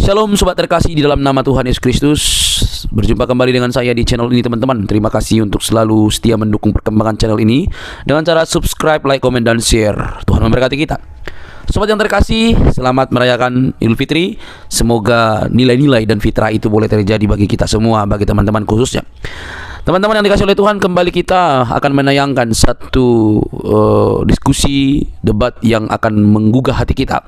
Shalom sobat terkasih di dalam nama Tuhan Yesus Kristus. Berjumpa kembali dengan saya di channel ini teman-teman. Terima kasih untuk selalu setia mendukung perkembangan channel ini dengan cara subscribe, like, komen, dan share. Tuhan memberkati kita. Sobat yang terkasih, selamat merayakan Idul Fitri. Semoga nilai-nilai dan fitrah itu boleh terjadi bagi kita semua, bagi teman-teman khususnya. Teman-teman yang dikasih oleh Tuhan, kembali kita akan menayangkan satu diskusi, debat yang akan menggugah hati kita.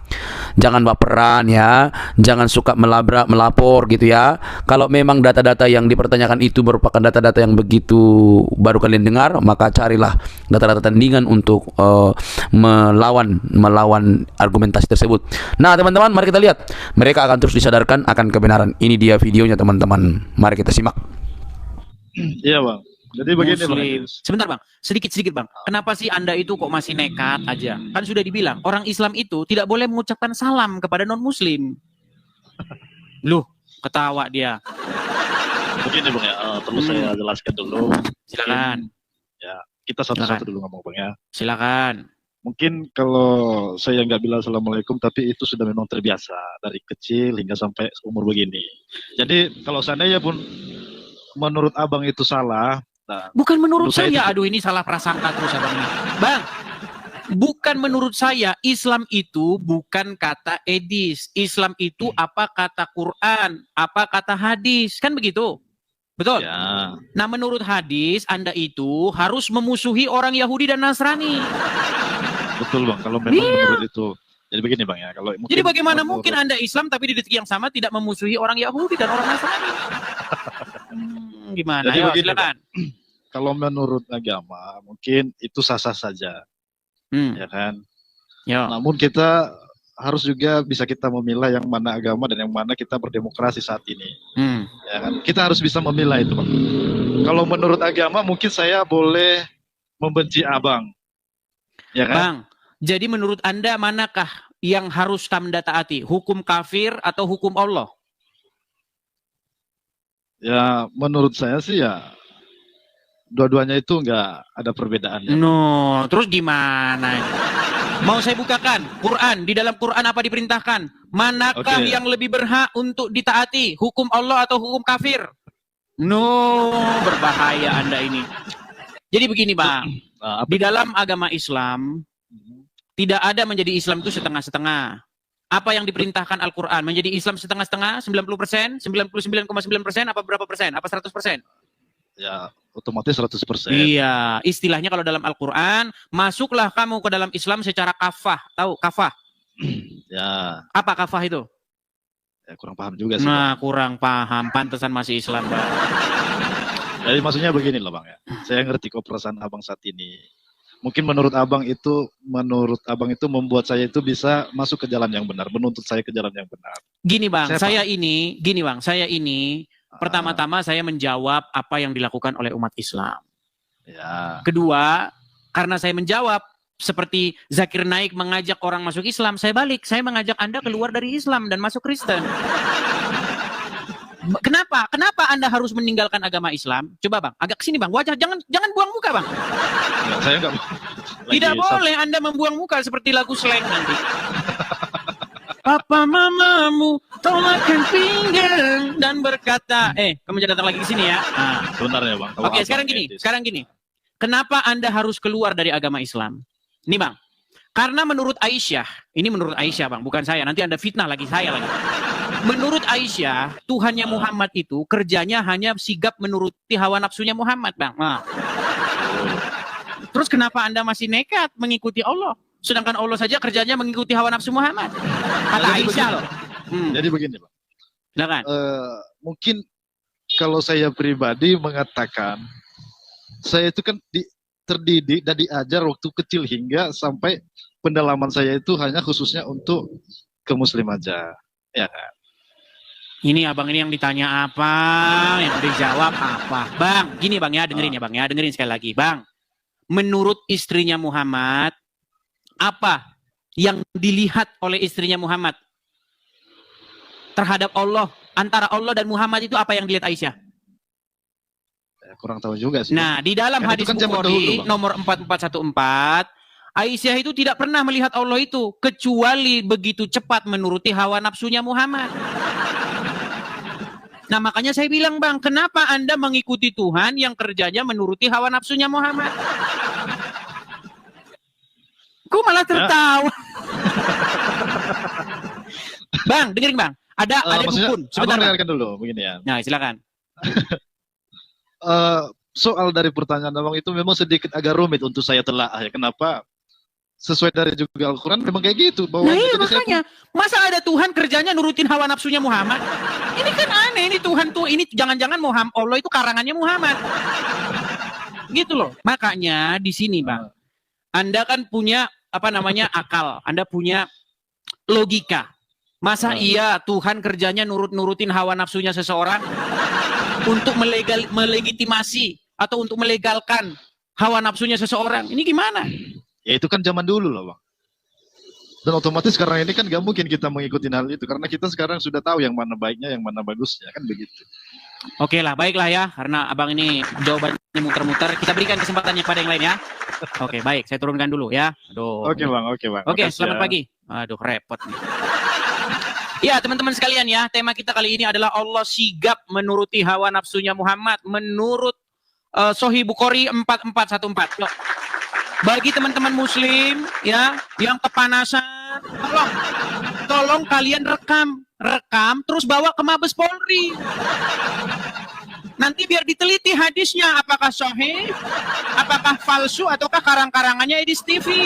Jangan baperan ya, jangan suka melapor gitu ya. Kalau memang data-data yang dipertanyakan itu merupakan data-data yang begitu baru kalian dengar, maka carilah data-data tandingan untuk melawan argumentasi tersebut. Nah teman-teman, mari kita lihat. Mereka akan terus disadarkan akan kebenaran. Ini dia videonya teman-teman. Mari kita simak. Iya bang, jadi begini bang. Sebentar bang, sedikit bang. Kenapa sih Anda itu kok masih nekat aja? Kan sudah dibilang, orang Islam itu tidak boleh mengucapkan salam kepada non-Muslim. Loh, ketawa dia. Begini bang ya, perlu saya jelaskan dulu. Silakan. Ya, kita satu-satu dulu ngomong bang ya. Silakan. Mungkin kalau saya nggak bilang assalamualaikum, tapi itu sudah memang terbiasa dari kecil hingga sampai umur begini. Jadi kalau seandainya pun menurut abang itu salah. Nah, bukan menurut saya, itu... aduh ini salah prasangka terus abang ini. Bang, bukan menurut saya, Islam itu bukan kata edis. Islam itu apa kata Quran, apa kata hadis, kan begitu? Betul? Ya. Nah menurut hadis, Anda itu harus memusuhi orang Yahudi dan Nasrani. Betul bang, kalau memang menurut itu. Jadi begini bang ya, kalau mungkin jadi bagaimana mungkin Anda Islam tapi di detik yang sama tidak memusuhi orang Yahudi dan orang Nasrani? Gimana? Jadi ayo begini, silakan. Kalau menurut agama mungkin itu sah-sah saja, ya kan? Yo. Namun kita harus juga bisa kita memilah yang mana agama dan yang mana kita berdemokrasi saat ini. Ya kan? Kita harus bisa memilah itu bang. Kalau menurut agama mungkin saya boleh membenci abang, ya kan? Bang, jadi menurut Anda manakah yang harus Anda taati? Hukum kafir atau hukum Allah? Ya menurut saya sih ya dua-duanya itu nggak ada perbedaannya. No, terus gimana? Mau saya bukakan Quran, di dalam Quran apa diperintahkan? Manakah yang lebih berhak untuk ditaati? Hukum Allah atau hukum kafir? No, berbahaya Anda ini. Jadi begini bang, di dalam agama Islam tidak ada menjadi Islam itu setengah-setengah. Apa yang diperintahkan Al-Quran? Menjadi Islam setengah-setengah, 90%, 99,9%, apa berapa persen? Apa 100%? Ya, otomatis 100%. Iya, istilahnya kalau dalam Al-Quran, masuklah kamu ke dalam Islam secara kafah. Tahu kafah? Ya. Apa kafah itu? Ya, kurang paham juga sih. Nah, kurang paham. Pantesan masih Islam, Bang. Jadi maksudnya begini loh bang ya. Saya ngerti kok perasaan abang saat ini. Mungkin menurut abang itu membuat saya itu bisa masuk ke jalan yang benar, menuntut saya ke jalan yang benar. Gini bang, saya ini pertama-tama saya menjawab apa yang dilakukan oleh umat Islam. Ya. Kedua, karena saya menjawab seperti Zakir Naik mengajak orang masuk Islam, saya balik, saya mengajak Anda keluar dari Islam dan masuk Kristen. Kenapa? Kenapa Anda harus meninggalkan agama Islam? Coba bang, agak kesini bang, wajah jangan buang muka bang. Enggak, saya enggak. Tidak boleh Anda membuang muka seperti lagu slang nanti. Papa mamamu tolakkan pinggang dan berkata, kamu jangan datang lagi ke sini ya. Nah. Sebenarnya bang. Oke, sekarang gini. Kenapa Anda harus keluar dari agama Islam? Nih bang, karena menurut Aisyah, ini menurut Aisyah bang, bukan saya. Nanti Anda fitnah lagi saya lagi. Menurut Aisyah, Tuhannya Muhammad itu kerjanya hanya sigap menuruti hawa nafsunya Muhammad, bang. Nah. Terus kenapa Anda masih nekat mengikuti Allah? Sedangkan Allah saja kerjanya mengikuti hawa nafsu Muhammad. Kata Aisyah loh. Jadi begini, bang. Silakan. Mungkin kalau saya pribadi mengatakan, saya itu kan terdidik dan diajar waktu kecil hingga sampai pendalaman saya itu hanya khususnya untuk ke Muslim aja, ya kan? Ini abang ini yang ditanya apa, yang dijawab apa. Bang, gini bang ya, dengerin ya bang ya, dengerin sekali lagi. Bang, menurut istrinya Muhammad, apa yang dilihat oleh istrinya Muhammad terhadap Allah, antara Allah dan Muhammad itu apa yang dilihat Aisyah? Kurang tahu juga sih. Nah, di dalam hadis Bukhari nomor 4414, Aisyah itu tidak pernah melihat Allah itu kecuali begitu cepat menuruti hawa nafsunya Muhammad. Nah makanya saya bilang Bang, kenapa Anda mengikuti Tuhan yang kerjanya menuruti hawa nafsunya Muhammad? Kok malah tertawa? Bang, dengerin Bang. Ada dukun. Sebentar. Abang dengarkan dulu, begini ya. Nah, silakan. Soal dari pertanyaan abang itu memang sedikit agak rumit untuk saya telaah ya. Kenapa? Sesuai dari juga Al-Quran memang kayak gitu. Bahwa Nah iya makanya, masa ada Tuhan kerjanya nurutin hawa nafsunya Muhammad? Ini kan aneh, ini Tuhan tuh, ini jangan-jangan Allah itu karangannya Muhammad. Gitu loh. Makanya di sini Bang, Anda kan punya akal, Anda punya logika. Masa iya Tuhan kerjanya nurutin hawa nafsunya seseorang untuk melegitimasi atau untuk melegalkan hawa nafsunya seseorang? Ini gimana? Ya itu kan zaman dulu loh Bang. Dan otomatis sekarang ini kan gak mungkin kita mengikuti hal itu. Karena kita sekarang sudah tahu yang mana baiknya, yang mana bagusnya. Kan begitu. Oke lah, baiklah ya. Karena abang ini jawabannya muter-muter. Kita berikan kesempatannya pada yang lain ya. Oke, baik. Saya turunkan dulu ya. Aduh. Oke Bang. Oke, selamat pagi. Aduh, repot nih. Ya, teman-teman sekalian ya. Tema kita kali ini adalah Allah sigap menuruti hawa nafsunya Muhammad. Menurut Sahih Bukhari 4414. Yuk. Bagi teman-teman muslim ya yang kepanasan, tolong kalian rekam terus bawa ke Mabes Polri. Nanti biar diteliti hadisnya apakah sahih, apakah palsu ataukah karang-karangannya Edis TV.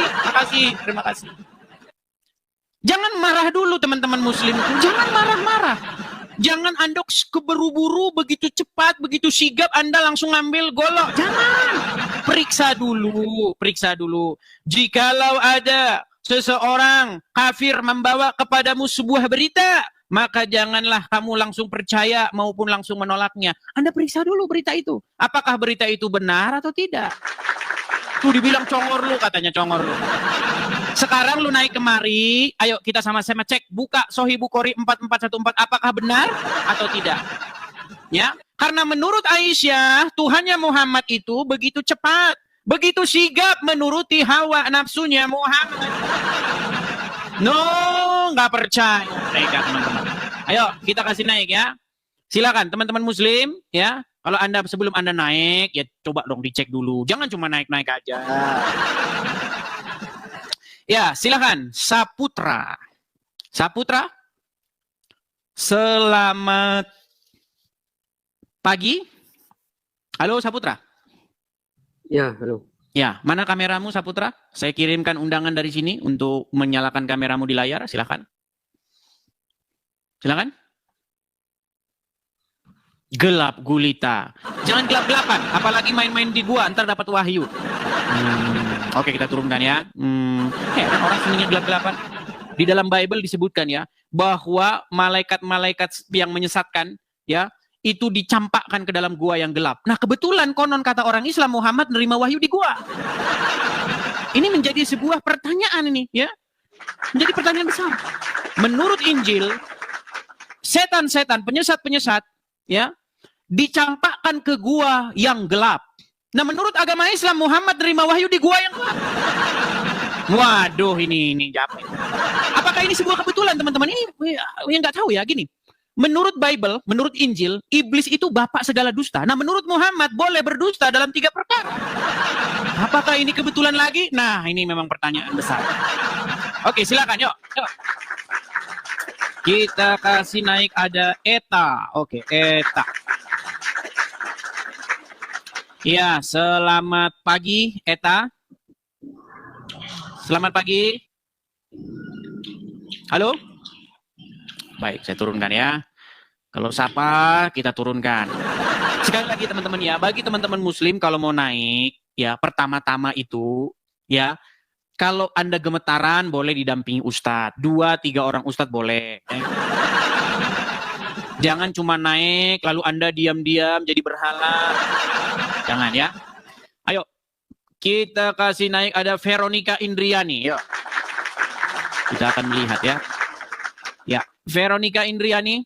Terima kasih. Jangan marah dulu teman-teman muslim, jangan marah-marah. Jangan Anda keburu-buru, begitu cepat, begitu sigap Anda langsung ngambil golok. Jangan. Periksa dulu. Jikalau ada seseorang kafir membawa kepadamu sebuah berita, maka janganlah kamu langsung percaya maupun langsung menolaknya. Anda periksa dulu berita itu. Apakah berita itu benar atau tidak? Tuh dibilang congor lu, katanya congor lu. Sekarang lu naik kemari, ayo kita sama-sama cek, buka Sahih Bukhari 4414, apakah benar atau tidak? Ya, karena menurut Aisyah, Tuhannya Muhammad itu begitu cepat, begitu sigap menuruti hawa nafsunya Muhammad. No, nggak percaya. Mereka teman-teman. Ayo kita kasih naik ya. Silakan teman-teman muslim ya. Kalau sebelum Anda naik, ya coba dong dicek dulu. Jangan cuma naik-naik aja. Ya, silakan. Saputra. Selamat pagi. Halo Saputra. Ya, halo. Ya, mana kameramu Saputra? Saya kirimkan undangan dari sini untuk menyalakan kameramu di layar. Silakan. Gelap gulita. Jangan gelap-gelapan, apalagi main-main di gua, ntar dapat wahyu. Oke, kita turunkan ya. Heran orang senangnya gelap-gelapan. Di dalam Bible disebutkan ya, bahwa malaikat-malaikat yang menyesatkan ya, itu dicampakkan ke dalam gua yang gelap. Nah, kebetulan konon kata orang Islam Muhammad menerima wahyu di gua. Ini menjadi sebuah pertanyaan ini ya. Menjadi pertanyaan besar. Menurut Injil, setan-setan, penyesat-penyesat ya, dicampakkan ke gua yang gelap. Nah, menurut agama Islam Muhammad terima wahyu di gua yang gelap. Waduh, ini japet. Apakah ini sebuah kebetulan, teman-teman? Ini yang nggak tahu ya, gini. Menurut Bible, menurut Injil, iblis itu bapak segala dusta. Nah, menurut Muhammad boleh berdusta dalam 3 perkara. Apakah ini kebetulan lagi? Nah, ini memang pertanyaan besar. Oke, silakan, yuk. Kita kasih naik ada Eta. Oke, Eta. Ya, selamat pagi, Eta. Selamat pagi. Halo? Baik, saya turunkan ya. Kalau sapa, kita turunkan. Sekali lagi teman-teman ya, bagi teman-teman muslim kalau mau naik, ya pertama-tama itu, ya, kalau Anda gemetaran boleh didampingi ustadz. 2-3 orang ustadz boleh. Jangan cuma naik, lalu Anda diam-diam jadi berhala. Jangan ya. Ayo, kita kasih naik ada Veronica Indriani. Yuk. Kita akan melihat ya. Ya, Veronica Indriani.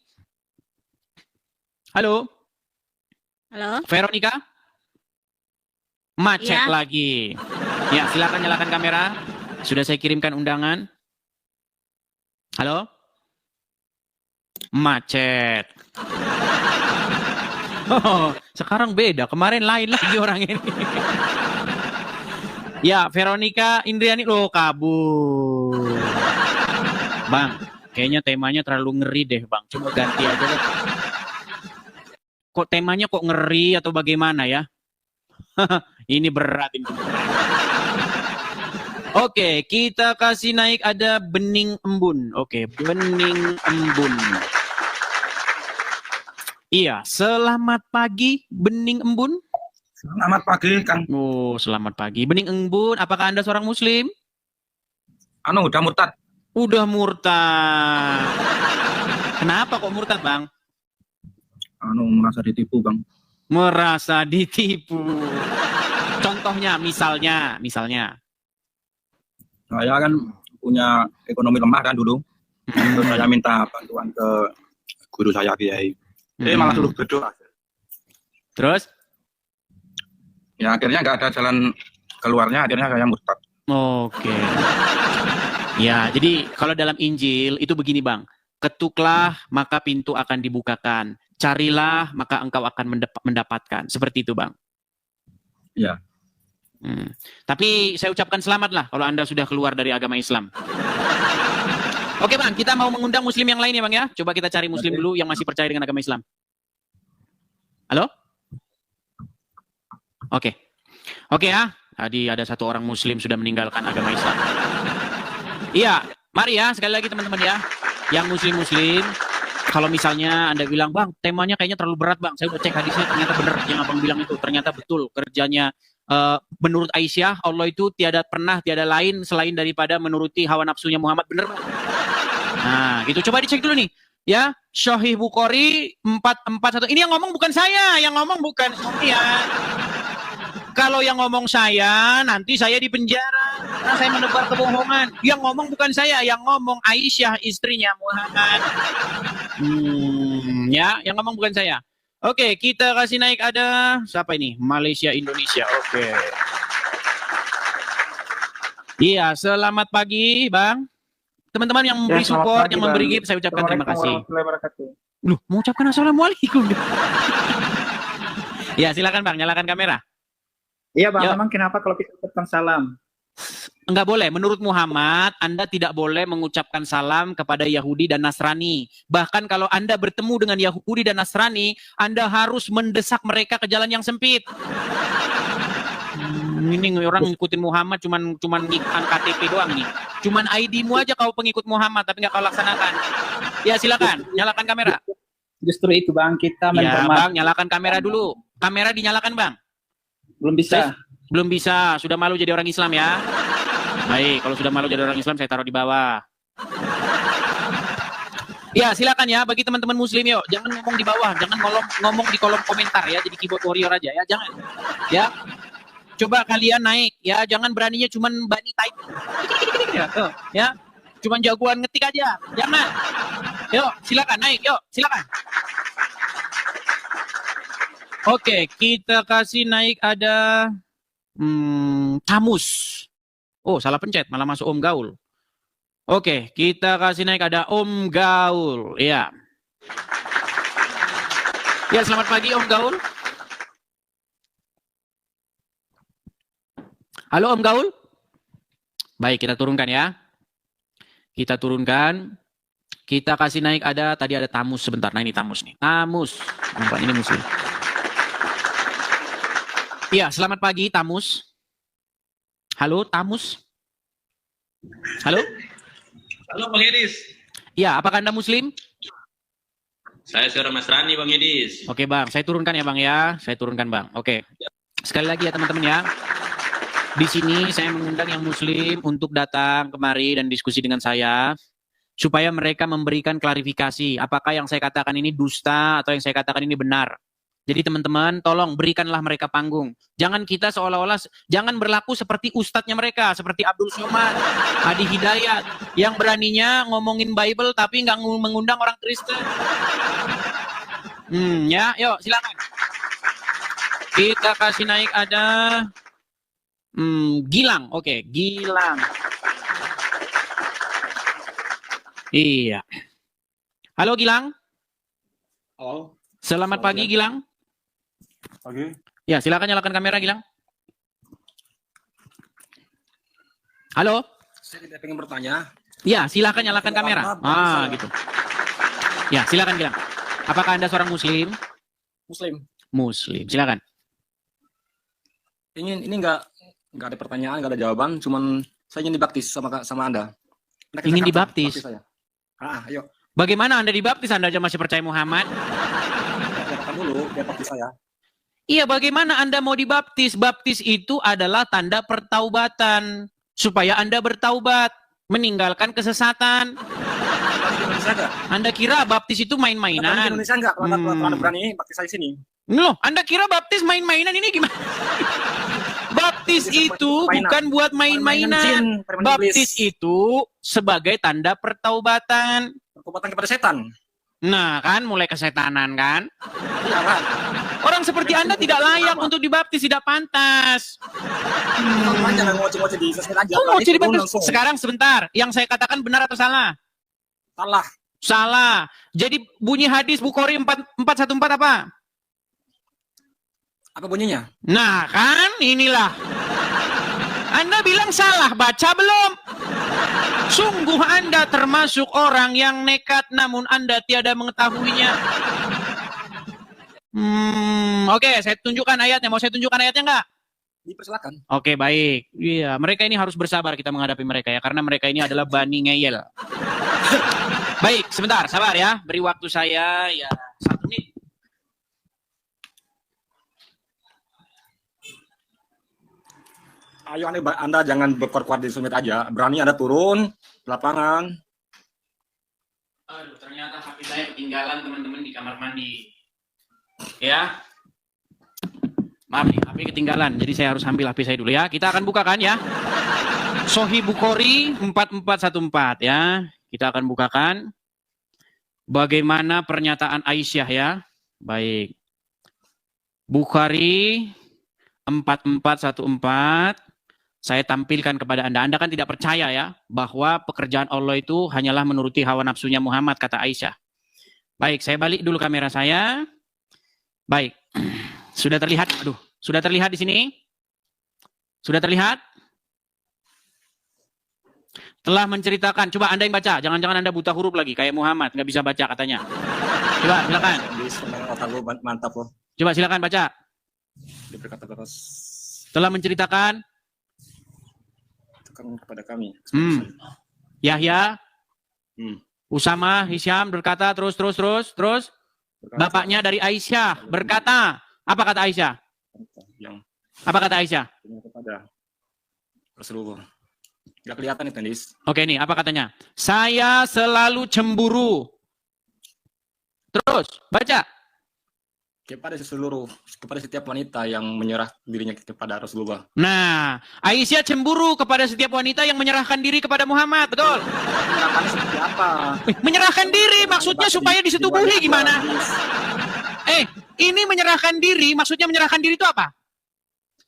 Halo. Halo. Veronica. Macet Ya. lagi. Ya, silakan nyalakan kamera. Sudah saya kirimkan undangan. Halo. Macet. Oh, sekarang beda. Kemarin lain lagi orang ini. Ya, Veronica Indriani lo kabur. Bang, kayaknya temanya terlalu ngeri deh, Bang. Coba ganti aja deh. Kok temanya kok ngeri atau bagaimana ya? Ini berat ini. Oke, kita kasih naik ada bening embun. Oke, bening embun. Iya, selamat pagi bening embun. Selamat pagi, Kang. Oh, selamat pagi. Bening embun, apakah Anda seorang muslim? Udah murtad. Udah murtad. Kenapa kok murtad, Bang? Merasa ditipu, Bang. Merasa ditipu. Contohnya, misalnya. Saya kan punya ekonomi lemah kan dulu. Terus saya minta bantuan ke guru saya, Kiai. Malah suruh berdoa. Terus? Ya akhirnya nggak ada jalan keluarnya, akhirnya saya murtad. Oke. Ya, jadi kalau dalam Injil itu begini, Bang. Ketuklah, maka pintu akan dibukakan. Carilah, maka engkau akan mendapatkan. Seperti itu, Bang. Ya. Tapi saya ucapkan selamat lah kalau Anda sudah keluar dari agama Islam. Oke, Bang, kita mau mengundang muslim yang lain ya, Bang ya. Coba kita cari muslim dulu yang masih percaya dengan agama Islam. Halo? Oke. Oke ya. Tadi ada satu orang muslim sudah meninggalkan agama Islam. Iya, mari ya sekali lagi teman-teman ya. Yang muslim-muslim, kalau misalnya Anda bilang, Bang, temanya kayaknya terlalu berat, Bang. Saya udah cek hadisnya, ternyata benar yang Abang bilang itu. Ternyata betul kerjanya. Menurut Aisyah, Allah itu tiada lain selain daripada menuruti hawa nafsunya Muhammad. Bener, Bang? Nah, gitu. Coba dicek dulu nih. Ya, Sahih Bukhari 441. Ini yang ngomong bukan saya, yang ngomong bukan saya. Kalau yang ngomong saya, nanti saya di penjara karena saya menebar kebohongan. Yang ngomong bukan saya, yang ngomong Aisyah istrinya Muhammad. Ya, yang ngomong bukan saya. Oke, kita kasih naik ada siapa ini? Malaysia Indonesia. Oke. Iya, selamat pagi, Bang. Teman-teman yang memberi support, yang memberi gift, saya ucapkan terima kasih. Loh, mau ucapkan assalamualaikum. Ya, silakan Bang, nyalakan kamera. Iya Bang, memang kenapa kalau kita ucapkan salam? Enggak boleh. Menurut Muhammad, Anda tidak boleh mengucapkan salam kepada Yahudi dan Nasrani. Bahkan kalau Anda bertemu dengan Yahudi dan Nasrani, Anda harus mendesak mereka ke jalan yang sempit. Ini orang ngikutin Muhammad cuman ngikutan KTP doang nih. Cuman ID-mu aja kau pengikut Muhammad tapi nggak kau laksanakan. Ya silakan, nyalakan kamera. Justru itu Bang, kita ya Bang, nyalakan kamera dulu. Kamera dinyalakan Bang. Belum bisa. Belum bisa, sudah malu jadi orang Islam ya. Baik, kalau sudah malu jadi orang Islam saya taruh di bawah. Ya silakan ya bagi teman-teman muslim yuk. Jangan ngomong di bawah, jangan ngomong di kolom komentar ya. Jadi keyboard warrior aja ya, jangan. Ya. Coba kalian naik ya, jangan beraninya cuman bani type. Ya. Cuman jagoan ngetik aja. Jangan. Yuk, silakan naik, yuk, silakan. Oke, kita kasih naik ada Tamus. Oh, salah pencet, malah masuk Om Gaul. Oke, kita kasih naik ada Om Gaul. Ya. Ya, selamat pagi Om Gaul. Halo Om Gaul. Baik, kita turunkan ya. Kita turunkan. Kita kasih naik ada, tadi ada Tamus sebentar. Nah ini Tamus nih. Tamus. Nampak ini muslim. Iya, selamat pagi Tamus. Halo Tamus. Halo. Halo Bang Edis. Iya, apakah Anda muslim? Saya seorang Nasrani Bang Edis. Oke Bang, saya turunkan ya Bang ya. Saya turunkan Bang. Oke. Sekali lagi ya teman-teman ya. Di sini saya mengundang yang muslim untuk datang kemari dan diskusi dengan saya supaya mereka memberikan klarifikasi apakah yang saya katakan ini dusta atau yang saya katakan ini benar. Jadi teman-teman tolong berikanlah mereka panggung. Jangan kita seolah-olah jangan berlaku seperti ustadznya mereka, seperti Abdul Somad, Adi Hidayat yang beraninya ngomongin Bible tapi nggak mengundang orang Kristen. Ya, yuk silakan. Kita kasih naik ada Gilang, oke, Gilang. Iya. Halo Gilang. Halo. Selamat pagi Gilang. Oke. Ya, silakan nyalakan kamera, Gilang. Halo? Saya tidak pengen bertanya. Ya, silakan nyalakan kamera. Ah, gitu. Ya, silakan Gilang. Apakah Anda seorang muslim? Muslim. Muslim. Silakan. Ini nggak ada pertanyaan, nggak ada jawaban, cuman saya ingin dibaptis sama Anda. Ingin dibaptis? Saya. Ayo. Bagaimana Anda dibaptis? Anda aja masih percaya Muhammad? Siapkan dulu, dia baptis saya. Iya, bagaimana Anda mau dibaptis? Baptis itu adalah tanda pertaubatan. Supaya Anda bertaubat. Meninggalkan kesesatan. Anda kira baptis itu Di main-mainan? Indonesia nggak? Kalau Anda berani baptis saya sini. Loh, Anda kira baptis main-mainan ini gimana? Baptis itu bukan buat main-mainan. Baptis itu sebagai tanda pertaubatan. Pertobatan kepada setan. Nah, kan mulai kesetanan kan? Iya, Pak. Orang seperti Anda tidak layak untuk dibaptis, tidak pantas. Jangan ngoceh-ngoceh di sosmed aja. Oh, mau dibaptis? Sekarang sebentar, yang saya katakan benar atau salah? Salah. Salah. Jadi bunyi hadis Bukhari 414 apa? Apa bunyinya? Nah, kan inilah. Anda bilang salah, baca belum? Sungguh Anda termasuk orang yang nekat namun Anda tiada mengetahuinya. Oke, saya tunjukkan ayatnya. Mau saya tunjukkan ayatnya enggak? Dipersilakan. Oke, baik. Iya, mereka ini harus bersabar kita menghadapi mereka ya, karena mereka ini adalah bani ngeyel. Baik, sebentar, sabar ya. Beri waktu saya ya 1 menit. Ayo Anda jangan berkuat-kuat di sosmed aja. Berani Anda turun ke lapangan. Aduh, ternyata HP saya ketinggalan teman-teman di kamar mandi. Ya. Maaf nih, HP ketinggalan. Jadi saya harus ambil HP saya dulu ya. Kita akan bukakan ya. Sahih Bukhari 4414 ya. Kita akan bukakan. Bagaimana pernyataan Aisyah ya. Baik. Bukhari 4414. Saya tampilkan kepada Anda. Anda kan tidak percaya ya, bahwa pekerjaan Allah itu hanyalah menuruti hawa nafsunya Muhammad, kata Aisyah. Baik, saya balik dulu kamera saya. Baik, sudah terlihat? Aduh, sudah terlihat di sini? Sudah terlihat? Telah menceritakan, coba Anda yang baca. Jangan-jangan Anda buta huruf lagi, kayak Muhammad, nggak bisa baca katanya. Coba, silakan. Mantap loh. Coba silakan baca. Berkata terus. Telah menceritakan Kepada kami. Yahya, Usama, Hisyam berkata terus. Bapaknya dari Aisyah berkata, apa kata Aisyah? Apa kata Aisyah? Kepada Rasulullah. Gak kelihatan itu, Tendis. Oke nih, apa katanya? Saya selalu cemburu. Terus, baca. Kepada setiap wanita yang menyerah dirinya kepada Rasulullah. Nah, Aisyah cemburu kepada setiap wanita yang menyerahkan diri kepada Muhammad, betul? Menyerahkan seperti apa? Menyerahkan diri maksudnya supaya disetubuhi gimana? Ini menyerahkan diri, maksudnya menyerahkan diri itu apa?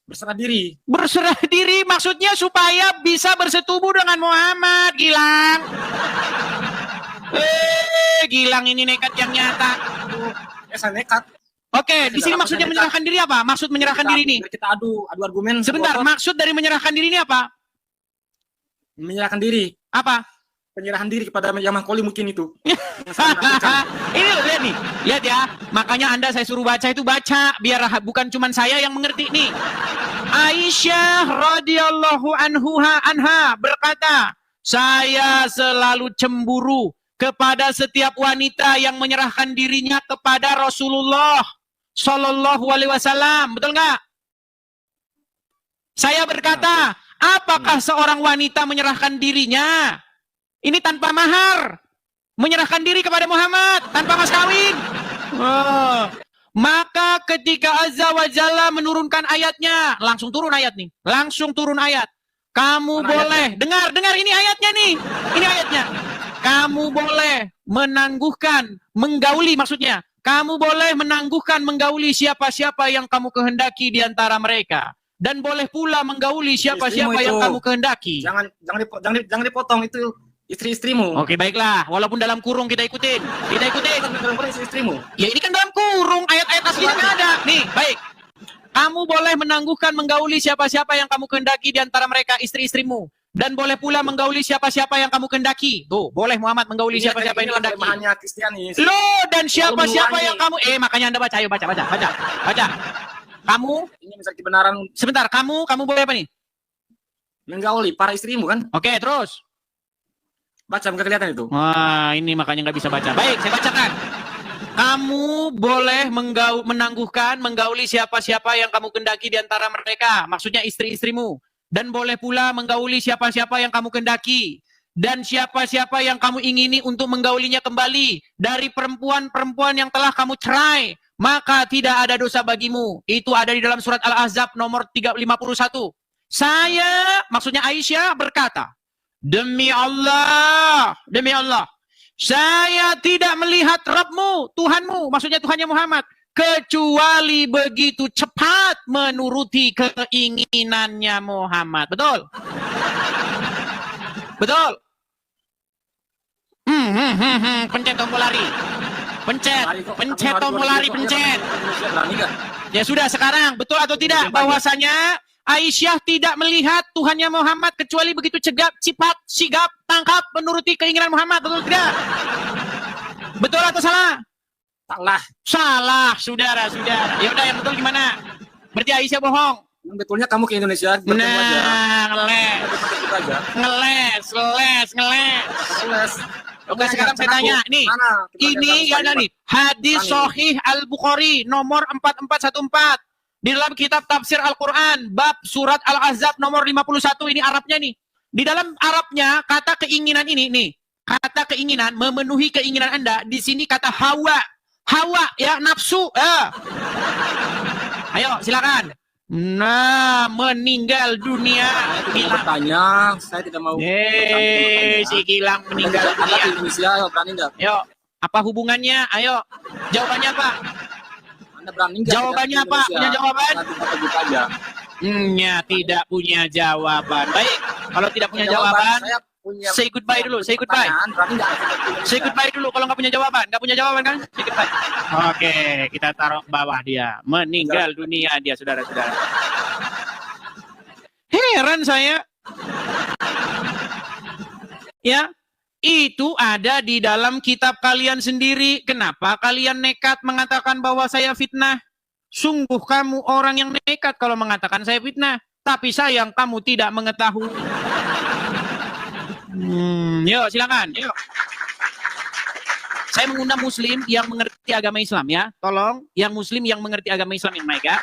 Berserah diri. Berserah diri maksudnya supaya bisa bersetubuh dengan Muhammad, Gilang. Gilang ini nekat yang nyata. Saya nekat. Oke, di sini maksudnya menyerahkan diri apa? Maksud menyerahkan diri ini? Kita adu argumen. Sebentar, maksud dari menyerahkan diri ini apa? Menyerahkan diri. Apa? Penyerahan diri kepada yang Makoli mungkin itu. Ini lihat nih, lihat ya. Makanya Anda saya suruh baca itu baca, biar bukan cuma saya yang mengerti nih. Aisyah radhiyallahu anha berkata, saya selalu cemburu kepada setiap wanita yang menyerahkan dirinya kepada Rasulullah Shallallahu Alaihi Wasallam, betul nggak? Saya berkata, apakah seorang wanita menyerahkan dirinya? Ini tanpa mahar, menyerahkan diri kepada Muhammad tanpa mas kawin. Maka ketika Azza wa Jalla menurunkan ayatnya, langsung turun ayat nih, langsung turun ayat. Kamu boleh dengar ini ayatnya nih, ini ayatnya. Kamu boleh menangguhkan, menggauli maksudnya. Kamu boleh menangguhkan, menggauli siapa-siapa yang kamu kehendaki di antara mereka. Dan boleh pula menggauli siapa-siapa yang kamu kehendaki. Jangan dipotong itu istri-istrimu. Oke, baiklah. Walaupun dalam kurung kita ikutin. Kita ikutin. Dalam kurung istri-istrimu. Ya ini kan dalam kurung. Burung, ayat-ayat aslinya nggak ada. Nih, baik. Kamu boleh menangguhkan menggauli siapa-siapa yang kamu kehendaki di antara mereka istri-istrimu. Dan boleh pula menggauli siapa-siapa yang kamu kehendaki. Tuh, boleh Muhammad menggauli siapa-siapa yang kehendaki. Kristiani. Loh, dan siapa-siapa yang kamu... makanya Anda baca, ayo baca. Kamu... Ini misalnya kebenaran Sebentar, kamu boleh apa nih? menggauli para istrimu kan? Oke, terus. Baca, nggak kelihatan itu. Wah, ini makanya nggak bisa baca. Baik, saya bacakan. Kamu boleh menangguhkan, menggauli siapa-siapa yang kamu kehendaki di antara mereka. Maksudnya istri-istrimu. Dan boleh pula menggauli siapa-siapa yang kamu kehendaki. Dan siapa-siapa yang kamu ingini untuk menggaulinya kembali. Dari perempuan-perempuan yang telah kamu cerai. Maka tidak ada dosa bagimu. Itu ada di dalam surat Al-Ahzab nomor 351. Saya, maksudnya Aisyah berkata, Demi Allah, saya tidak melihat Rabbmu, Tuhanmu, maksudnya Tuhannya Muhammad, kecuali begitu cepat menuruti keinginannya Muhammad. Betul? Betul? Pencet tombol lari. Pencet tombol lari, pencet. Ya sudah, sekarang betul atau tidak bahwasanya Aisyah tidak melihat Tuhannya Muhammad kecuali begitu cepat, sigap, tangkap, menuruti keinginan Muhammad. Betul tidak? Betul atau salah? Salah, saudara. Ya udah, yang betul gimana? Berarti Aisyah bohong. Yang betulnya kamu ke Indonesia. Ngeles. Oke, sekarang saya tanya. Nih, ini ada nih. Hadis Sahih Al-Bukhari nomor 4414. Di dalam kitab tafsir Al-Quran, bab surat Al-Ahzab nomor 51, ini Arabnya nih. Di dalam Arabnya, kata keinginan ini, nih. Kata keinginan, memenuhi keinginan Anda, di sini kata hawa. Hawa, ya, nafsu. Ayo, silakan. Nah, meninggal dunia. Bertanya, saya tidak mau. Si Gilang meninggal dunia. Indonesia, berani enggak? Ayo, apa hubungannya? Ayo, jawabannya apa? Jawabannya apa? Punya jawaban? Tidak punya jawaban. Baik, kalau tidak punya jawaban, say goodbye dulu. Say goodbye dulu kalau nggak punya jawaban. Nggak punya jawaban kan? Say goodbye. Oke, kita taruh bawah dia. Meninggal dunia dia, saudara-saudara. Heran saya. Ya. Itu ada di dalam kitab kalian sendiri. Kenapa kalian nekat mengatakan bahwa saya fitnah? Sungguh kamu orang yang nekat kalau mengatakan saya fitnah. Tapi sayang kamu tidak mengetahui. Yuk, silakan. Yuk. Saya mengundang muslim yang mengerti agama Islam ya. Tolong, yang muslim yang mengerti agama Islam yang baik ya.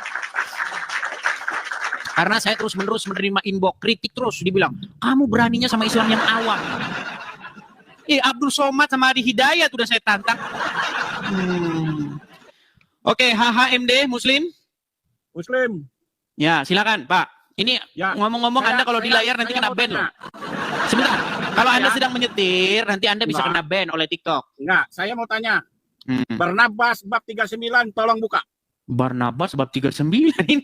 Karena saya terus-menerus menerima inbox, kritik terus. Dibilang, kamu beraninya sama Islam yang awam. Abdul Somad sama Adi Hidayat udah saya tantang. Oke, HHMD Muslim. Ya, silakan Pak. Ini ngomong-ngomong Anda kalau di layar nanti kena ban loh. Sebentar. Kalau Anda sedang menyetir, nanti Anda bisa kena ban oleh TikTok. Enggak, saya mau tanya. Barnabas bab 39 tolong buka. Barnabas bab 39 ini.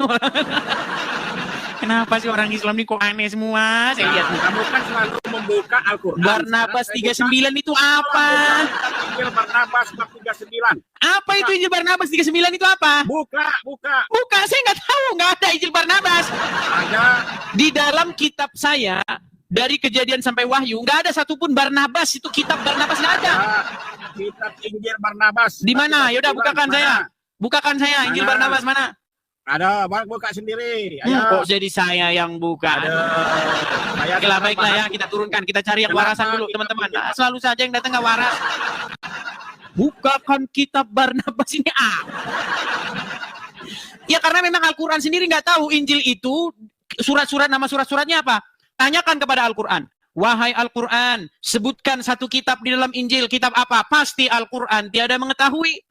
Kenapa sih orang Islam ini kok aneh semua? Saya lihat nih. Kamu kan selalu membuka Al-Quran. Barnabas 39 itu apa? Injil Barnabas bab 39. Apa itu Injil Barnabas 39 itu apa? Buka. Saya nggak tahu. Nggak ada Injil Barnabas. Ada. Di dalam kitab saya, dari Kejadian sampai Wahyu, nggak ada satupun Barnabas. Itu kitab Barnabas nggak ada. Kitab Injil Barnabas. Di mana? Yaudah, bukakan saya. Bukakan saya Injil Barnabas mana? Ada, buka sendiri. Kok jadi saya yang buka? Baiklah, ya, kita turunkan. Kita cari yang warasan dulu, teman-teman. Nah, selalu saja yang datang nggak waras. Bukakan kitab Barnabas ini. Ya, karena memang Al-Quran sendiri nggak tahu Injil itu, surat-surat, nama surat-suratnya apa. Tanyakan kepada Al-Quran. Wahai Al-Quran, sebutkan satu kitab di dalam Injil. Kitab apa? Pasti Al-Quran tiada mengetahui.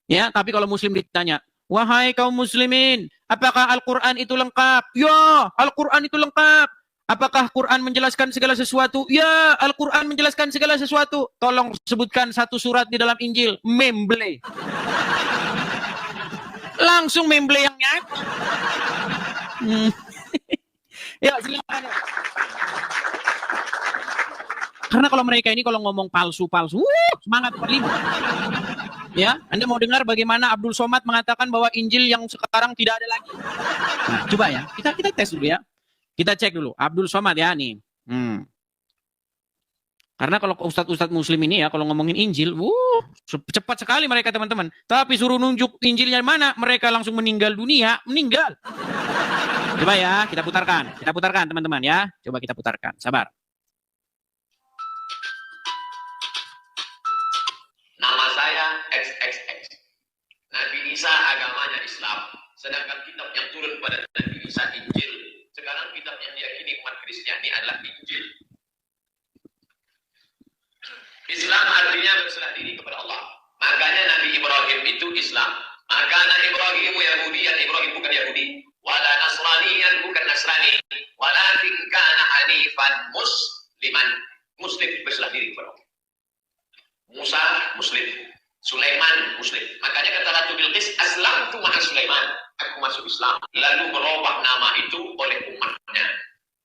Ya, tapi kalau muslim ditanya, wahai kaum muslimin, apakah Al-Quran itu lengkap? Ya, Al-Quran itu lengkap. Apakah Quran menjelaskan segala sesuatu? Ya, Al-Quran menjelaskan segala sesuatu. Tolong sebutkan satu surat di dalam Injil. Memble. Langsung memble yang nyata. Ya, silakan. Karena kalau mereka ini kalau ngomong palsu-palsu, semangat 45. Ya, Anda mau dengar bagaimana Abdul Somad mengatakan bahwa Injil yang sekarang tidak ada lagi? Nah, coba ya, kita tes dulu ya. Kita cek dulu, Abdul Somad ya nih. Karena kalau ustadz-ustadz muslim ini ya, kalau ngomongin Injil, cepat sekali mereka teman-teman. Tapi suruh nunjuk Injilnya mana, mereka langsung meninggal dunia, meninggal. Coba ya, kita putarkan teman-teman ya. Coba kita putarkan, sabar. Nama saya XXX. Nabi Isa agamanya Islam, sedangkan kitab yang turun pada Nabi Isa Injil. Sekarang kitab yang diyakini umat Kristiani adalah Injil. Islam artinya berserah diri kepada Allah. Makanya Nabi Ibrahim itu Islam. Maka Nabi Ibrahim Yahudi, dan Ibrahim bukan Yahudi. Wala Nasraniyan, bukan Nasrani. Walakin kana hanifan musliman. Muslim berserah diri kepada Allah. Musa Muslim. Sulaiman Muslim. Makanya kata Ratu Bilqis, aslamtu ma'a Sulaiman. Aku masuk Islam. Lalu berubah nama itu oleh umatnya.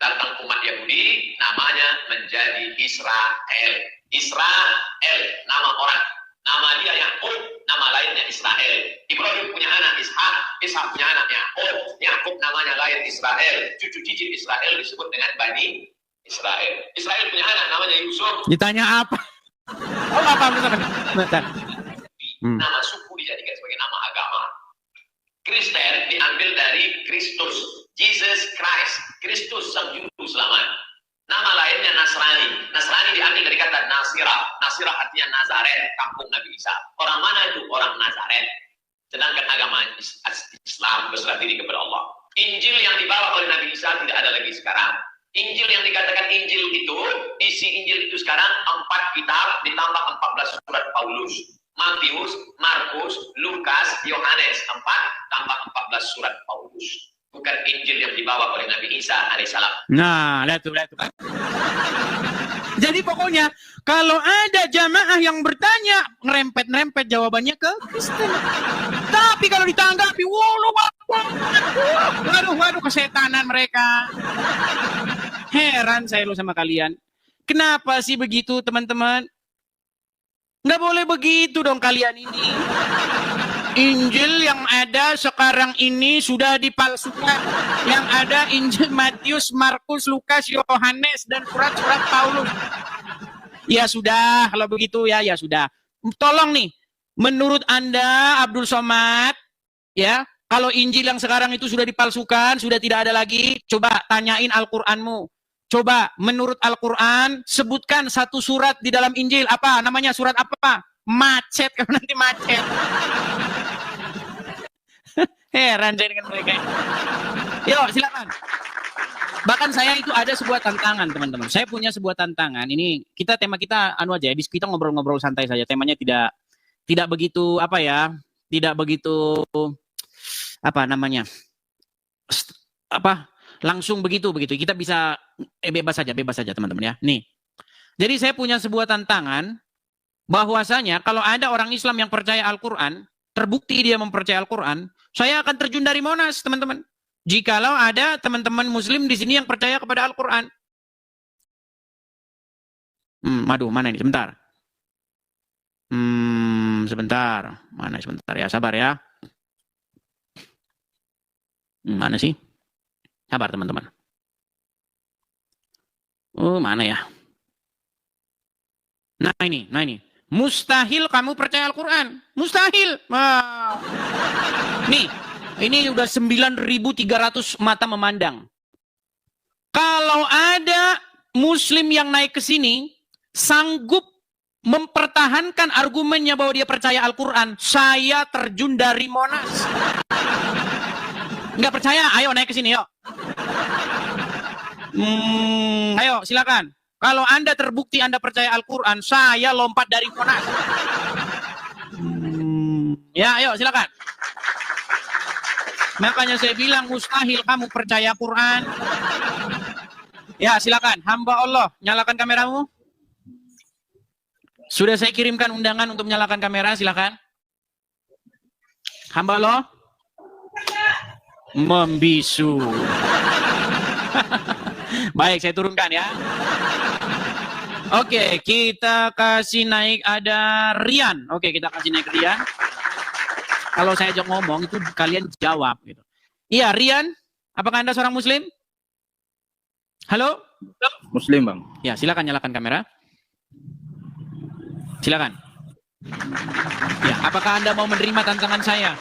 Datang umat Yahudi, namanya menjadi Israel. Israel, nama orang. Nama dia Yakub, nama lainnya Israel. Ibrahim punya anak Ishak, Ishak punya anak Yakub. Yakub namanya lain Israel. Cucu cicit Israel disebut dengan Bani Israel. Israel punya anak namanya Yusuf. Ditanya apa? Oh, apa bentar. Nama suku dijadikan sebagai nama agama. Kristen diambil dari Kristus, Jesus Christ, Kristus sang juru selamat. Nama lainnya Nasrani. Nasrani diambil dari kata Nasirah. Nasirah artinya Nazaret, kampung Nabi Isa. Orang mana itu? Orang Nazaret. Sedangkan agama Islam berserah diri kepada Allah. Injil yang dibawa oleh Nabi Isa tidak ada lagi sekarang. Injil yang dikatakan Injil itu, isi Injil itu sekarang 4 kitab ditambah 14 surat Paulus. Matius, Markus, Lukas, Yohanes, 4 tambah 14 surat Paulus. Bukan Injil yang dibawa oleh Nabi Isa alaihissalam. Nah, lihat tuh. Jadi pokoknya kalau ada jamaah yang bertanya, ngerempet jawabannya ke Kristen. Tapi kalau ditanggapi, waduh, kesetanan mereka. Heran saya lu sama kalian. Kenapa sih begitu, teman-teman? Nggak boleh begitu dong kalian ini. Injil yang ada sekarang ini sudah dipalsukan. Yang ada Injil Matius, Markus, Lukas, Yohanes, dan surat-surat Paulus. Ya sudah, kalau begitu ya sudah. Tolong nih, menurut Anda, Abdul Somad, ya, kalau Injil yang sekarang itu sudah dipalsukan, sudah tidak ada lagi, coba tanyain Al-Qur'anmu. Coba, menurut Al-Quran, sebutkan satu surat di dalam Injil. Apa? Namanya surat apa? Macet, kalau nanti macet. Heran saya dengan mereka. Yuk, silakan. Bahkan saya itu ada sebuah tantangan, teman-teman. Saya punya sebuah tantangan. Ini tema kita aja ya. Kita ngobrol-ngobrol santai saja. Temanya tidak begitu tidak begitu langsung begitu. Kita bisa bebas saja teman-teman ya. Nih. Jadi saya punya sebuah tantangan bahwasanya kalau ada orang Islam yang percaya Al-Qur'an, terbukti dia mempercayai Al-Qur'an, saya akan terjun dari Monas, teman-teman. Jikalau ada teman-teman muslim di sini yang percaya kepada Al-Qur'an. Mana ini? Sebentar. Sebentar ya, sabar ya. Mana sih? Sabar teman-teman. Mana ya? Nah ini. Mustahil kamu percaya Al-Quran. Mustahil. Nih, ini udah 9.300 mata memandang. Kalau ada Muslim yang naik ke sini, sanggup mempertahankan argumennya bahwa dia percaya Al-Quran, saya terjun dari Monas. Nggak percaya? Ayo naik ke sini, yuk. Ayo, silakan. Kalau Anda terbukti Anda percaya Al-Quran, saya lompat dari Monas. Ya, ayo, silakan. Makanya saya bilang mustahil kamu percaya Quran. Ya, silakan. Hamba Allah, nyalakan kameramu. Sudah saya kirimkan undangan untuk menyalakan kamera, silakan. Hamba Allah. Membisu. Baik, saya turunkan ya. Oke, kita kasih naik ada Rian. Oke, kita kasih naik Rian. Kalau saya ajak ngomong itu kalian jawab gitu. Iya, Rian, apakah Anda seorang muslim? Halo? Muslim, Bang. Ya, silakan nyalakan kamera. Silakan. Ya, apakah Anda mau menerima tantangan saya?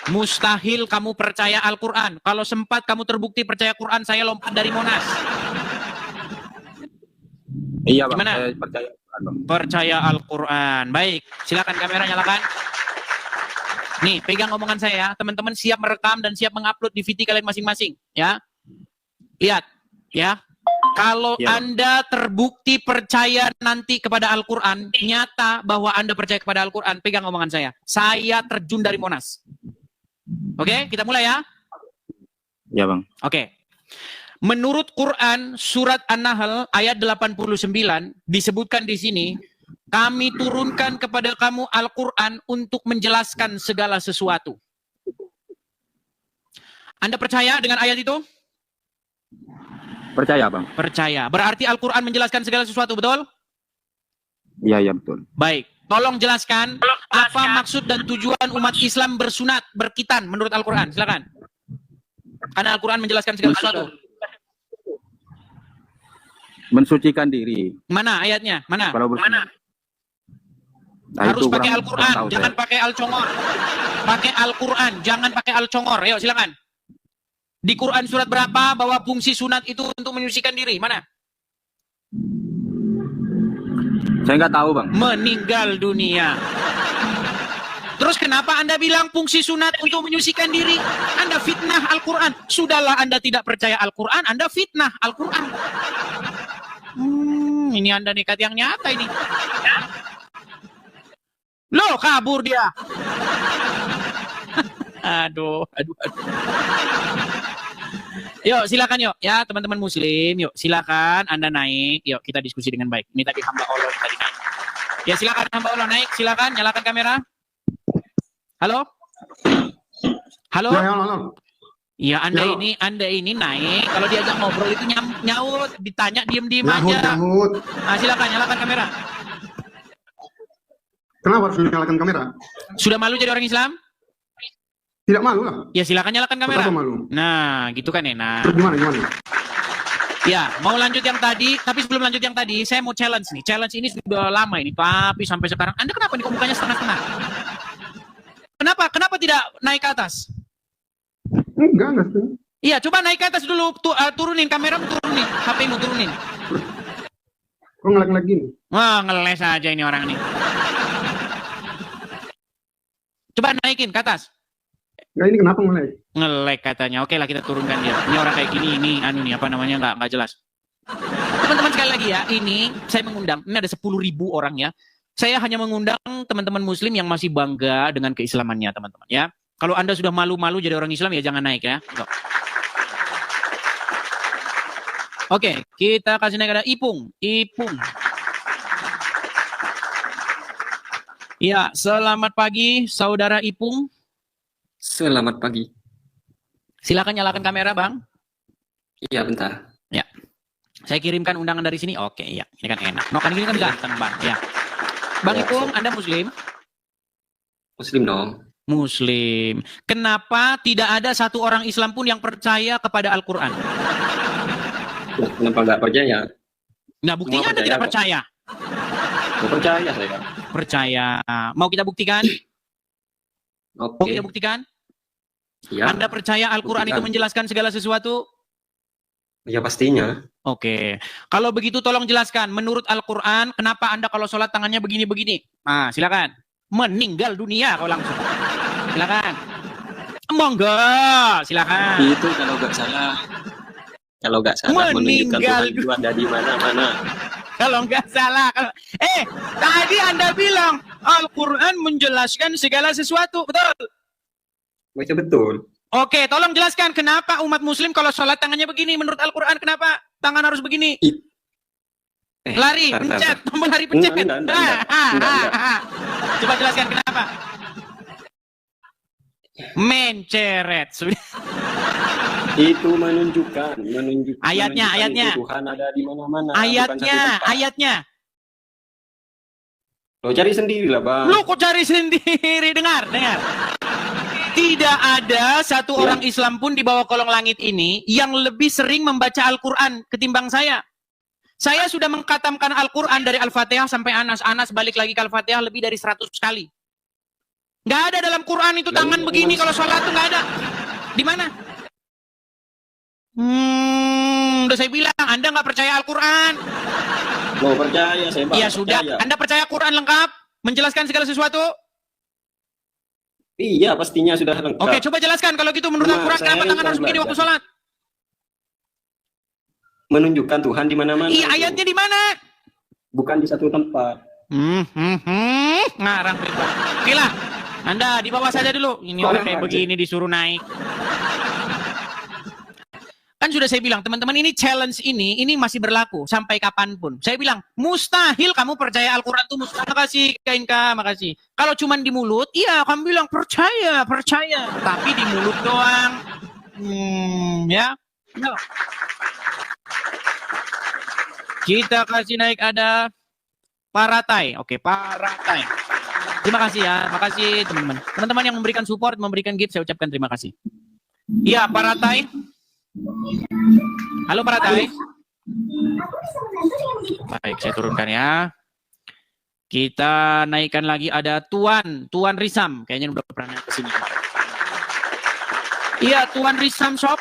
Mustahil kamu percaya Al-Quran. Kalau sempat kamu terbukti percaya Quran, saya lompat dari Monas. Iya, Bang. Gimana? Saya percaya, Bang. Percaya Al-Quran. Baik, silakan kamera nyalakan. Nih, pegang omongan saya. Teman-teman siap merekam dan siap mengupload di VT kalian masing-masing. Ya, lihat. Ya, kalau Anda terbukti percaya nanti kepada Al-Quran, nyata bahwa Anda percaya kepada Al-Quran, pegang omongan saya terjun dari Monas. Oke, kita mulai ya. Ya, Bang. Oke. Menurut Quran surat An-Nahl ayat 89 disebutkan di sini, kami turunkan kepada kamu Al-Quran untuk menjelaskan segala sesuatu. Anda percaya dengan ayat itu? Percaya, Bang. Percaya. Berarti Al-Quran menjelaskan segala sesuatu, betul? Iya, betul. Baik. Tolong jelaskan apa maksud dan tujuan umat Islam bersunat, berkitan menurut Al-Quran. Silakan. Karena Al-Quran menjelaskan segala sesuatu. Mensucikan diri. Mana ayatnya? Mana? Kalau bersunat. Nah, harus itu pakai kurang Al-Quran, tahu jangan saya. pakai Al-Congor. Pakai Al-Quran, jangan pakai Al-Congor. Ayo silakan. Di Quran surat berapa bahwa fungsi sunat itu untuk menyucikan diri? Mana? Saya nggak tahu, Bang. Meninggal dunia. Terus kenapa Anda bilang fungsi sunat untuk menyucikan diri? Anda fitnah Al-Quran. Sudahlah Anda tidak percaya Al-Quran, Anda fitnah Al-Quran. Ini Anda nekat yang nyata ini. Loh, kabur dia. Aduh. Yuk, silakan yuk. Ya, teman-teman muslim, yuk silakan Anda naik. Yuk, kita diskusi dengan baik. Ini tadi hamba Allah yang tadi naik. Ya, silakan hamba Allah naik. Silakan, nyalakan kamera. Halo? Halo? Ya, Anda ini naik. Kalau diajak ngobrol itu nyaut, ditanya diem-diem aja. Nah, silakan nyalakan kamera. Kenapa harus menyalakan kamera? Sudah malu jadi orang Islam? Tidak malu lah. Ya, silakan nyalakan kamera. Kenapa malu? Nah, gitu kan enak. Terus gimana? Ya, mau lanjut yang tadi, tapi sebelum lanjut yang tadi, saya mau challenge nih. Challenge ini sudah lama ini, tapi sampai sekarang Anda kenapa nih kok mukanya setengah-setengah? Kenapa tidak naik ke atas? Enggak. Iya, coba naik ke atas dulu, turunin kameramu, turunin, HP-mu turunin. Kok ngelag gini? Wah, ngeles aja ini orang nih. Coba naikin ke atas. Enggak, ini kenapa ngelag? Ngelag katanya. Oke lah, kita turunkan dia. Ini orang kayak gini, ini apa namanya nggak jelas. Teman-teman sekali lagi ya, ini saya mengundang. Ini ada 10.000 orang ya. Saya hanya mengundang teman-teman muslim yang masih bangga dengan keislamannya, teman-teman ya. Kalau Anda sudah malu-malu jadi orang Islam ya jangan naik ya. Oke, kita kasih naik ada Ipung. Ya, selamat pagi saudara Ipung. Selamat pagi. Silakan nyalakan kamera, Bang. Iya, bentar. Ya. Saya kirimkan undangan dari sini. Oke, ya. Ini kan enak. No, kan ini kan ganteng, Bang. Ya. Bang Ya, Ipung, Anda muslim? Muslim dong. Muslim. Kenapa tidak ada satu orang Islam pun yang percaya kepada Al-Quran? Kenapa nggak percaya? Nah, buktinya Anda tidak percaya. Nggak percaya saya. Percaya. Mau kita buktikan? Mau Oke. kita buktikan? Ya. Anda percaya Al-Quran itu menjelaskan segala sesuatu? Ya pastinya. Oke. Kalau begitu tolong jelaskan. Menurut Al-Quran, kenapa Anda kalau sholat tangannya begini-begini? Nah, silakan. Meninggal dunia kau langsung. Silakan. Monggo, silakan. Itu kalau nggak salah. Kalau nggak salah menunjukkan Tuhan itu ada di mana-mana. Kalau nggak salah. Tadi Anda bilang Al-Quran menjelaskan segala sesuatu. Betul? Itu betul. Oke, tolong jelaskan kenapa umat muslim kalau sholat tangannya begini. Menurut Al-Quran kenapa tangan harus begini? Lari, pencet. Tombol lari, pencet. Enggak. Coba jelaskan kenapa. Menceret. Itu menunjukkan Ayatnya. Tuhan ada di mana-mana. Ayatnya. Lo cari sendiri lah, Bang. Lu kok cari sendiri? Dengar. Tidak ada satu orang Islam pun di bawah kolong langit ini yang lebih sering membaca Al-Quran ketimbang saya. Saya sudah mengkhatamkan Al-Quran dari Al-Fatihah sampai Anas. Anas balik lagi ke Al-Fatihah lebih dari 100 kali. Nggak ada dalam Quran itu tangan begini kalau sholat tuh nggak ada. Di mana? Udah saya bilang, Anda nggak percaya Al-Quran. Lo percaya, saya Bang. Iya sudah, Anda percaya Quran lengkap? Menjelaskan segala sesuatu? Iya, pastinya sudah lengkap. Oke, coba jelaskan kalau gitu menurut Al-Quran kenapa tangan harus begini waktu sholat? Menunjukkan Tuhan di mana-mana. Iya, ayatnya di mana? Bukan di satu tempat. Ngarang. Oke lah, Anda di bawah saja dulu. Ini orang kayak begini disuruh naik. Kan sudah saya bilang, teman-teman, ini challenge ini masih berlaku sampai kapanpun. Saya bilang, mustahil kamu percaya Al-Quran itu mustahil. Makasih, Kainka, makasih. Kalau cuma di mulut, iya kamu bilang percaya. Tapi di mulut doang. Ya. No. Kita kasih naik ada Paratai. Oke, Paratai. Terima kasih ya, makasih teman-teman. Teman-teman yang memberikan support, memberikan gift, saya ucapkan terima kasih. Iya, Paratai. Halo Paratai. Baik, saya turunkan ya. Kita naikkan lagi ada Tuan Risam. Kayaknya udah pernah naik ke sini. Iya, Tuan Risam Shop.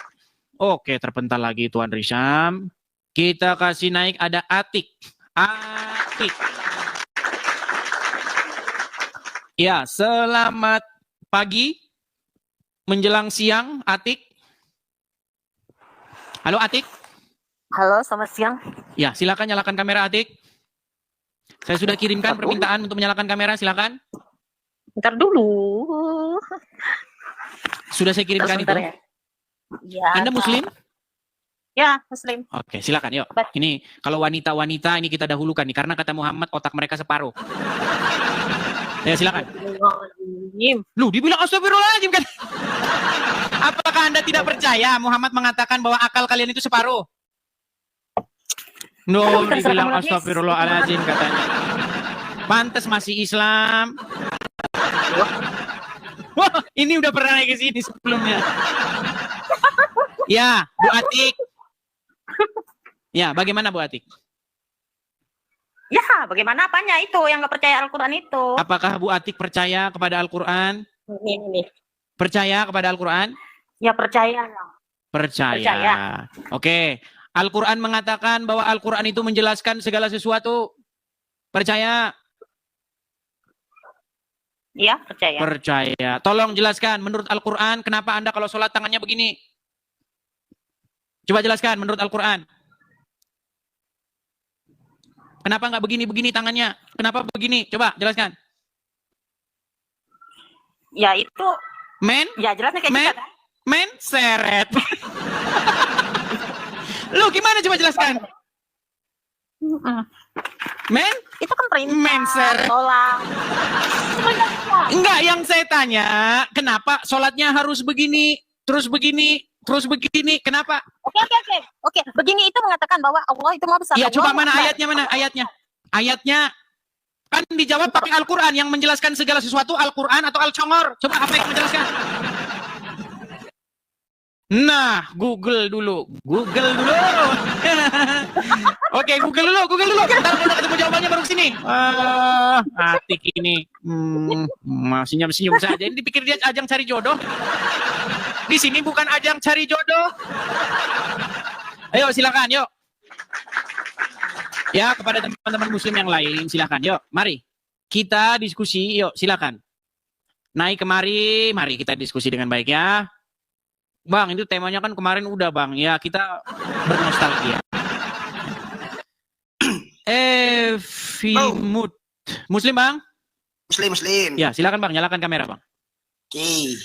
Oke, terpental lagi Tuan Risam. Kita kasih naik ada Atik. Ya, selamat pagi menjelang siang, Atik. Halo Atik. Halo, selamat siang. Ya, silakan nyalakan kamera Atik. Saya sudah kirimkan permintaan untuk menyalakan kamera, silakan. Bentar dulu. Sudah saya kirimkan itu. Ya. Ya, Anda Muslim? Ya, Muslim. Oke, silakan yuk. Ini kalau wanita-wanita ini kita dahulukan nih karena kata Muhammad otak mereka separuh. Ya, silakan. Lu dibilang astagfirullahaladzim kan? Apakah Anda tidak percaya Muhammad mengatakan bahwa akal kalian itu separuh? No, dibilang astagfirullahaladzim katanya. Pantes masih Islam. Wah, ini udah pernah naik ke sini sebelumnya. Ya, Bu Atik. Ya, bagaimana Bu Atik? Ya, bagaimana apanya itu yang nggak percaya Al-Quran itu? Apakah Bu Atik percaya kepada Al-Quran? Ini. Percaya kepada Al-Quran? Ya, percaya. Percaya. Oke. Al-Quran mengatakan bahwa Al-Quran itu menjelaskan segala sesuatu. Percaya? Iya, percaya. Percaya. Tolong jelaskan, menurut Al-Quran, kenapa Anda kalau sholat tangannya begini? Coba jelaskan, menurut Al-Quran. Kenapa nggak begini-begini tangannya? Kenapa begini? Coba jelaskan. Ya, itu. Ya, jelasnya kayak gitu kan? Seret. Lu gimana coba jelaskan? Itu kan perintah. Seret. Enggak, yang saya tanya, kenapa sholatnya harus begini, terus begini, terus begini, kenapa? Oke. Begini itu mengatakan bahwa Allah itu maha besar. Iya, coba mana ayatnya? Ayatnya kan dijawab pakai Al-Quran yang menjelaskan segala sesuatu, Al-Quran atau Al-Congor. Coba apa yang menjelaskan? Nah, Google dulu. Oke, Google dulu. Ntar kalau ketemu jawabannya baru kesini. Atik ini. Masih senyum saja. Ini dipikir dia ajang cari jodoh. Di sini bukan ajang cari jodoh. Ayo, silakan, yuk. Ya, kepada teman-teman Muslim yang lain, silakan. Yuk, mari. Kita diskusi, yuk, silakan. Naik kemari, mari kita diskusi dengan baik ya. Bang, itu temanya kan kemarin udah Bang. Ya, kita bernostalgia. Mood. Muslim Bang? Muslim. Ya, silakan Bang, nyalakan kamera Bang. Oke.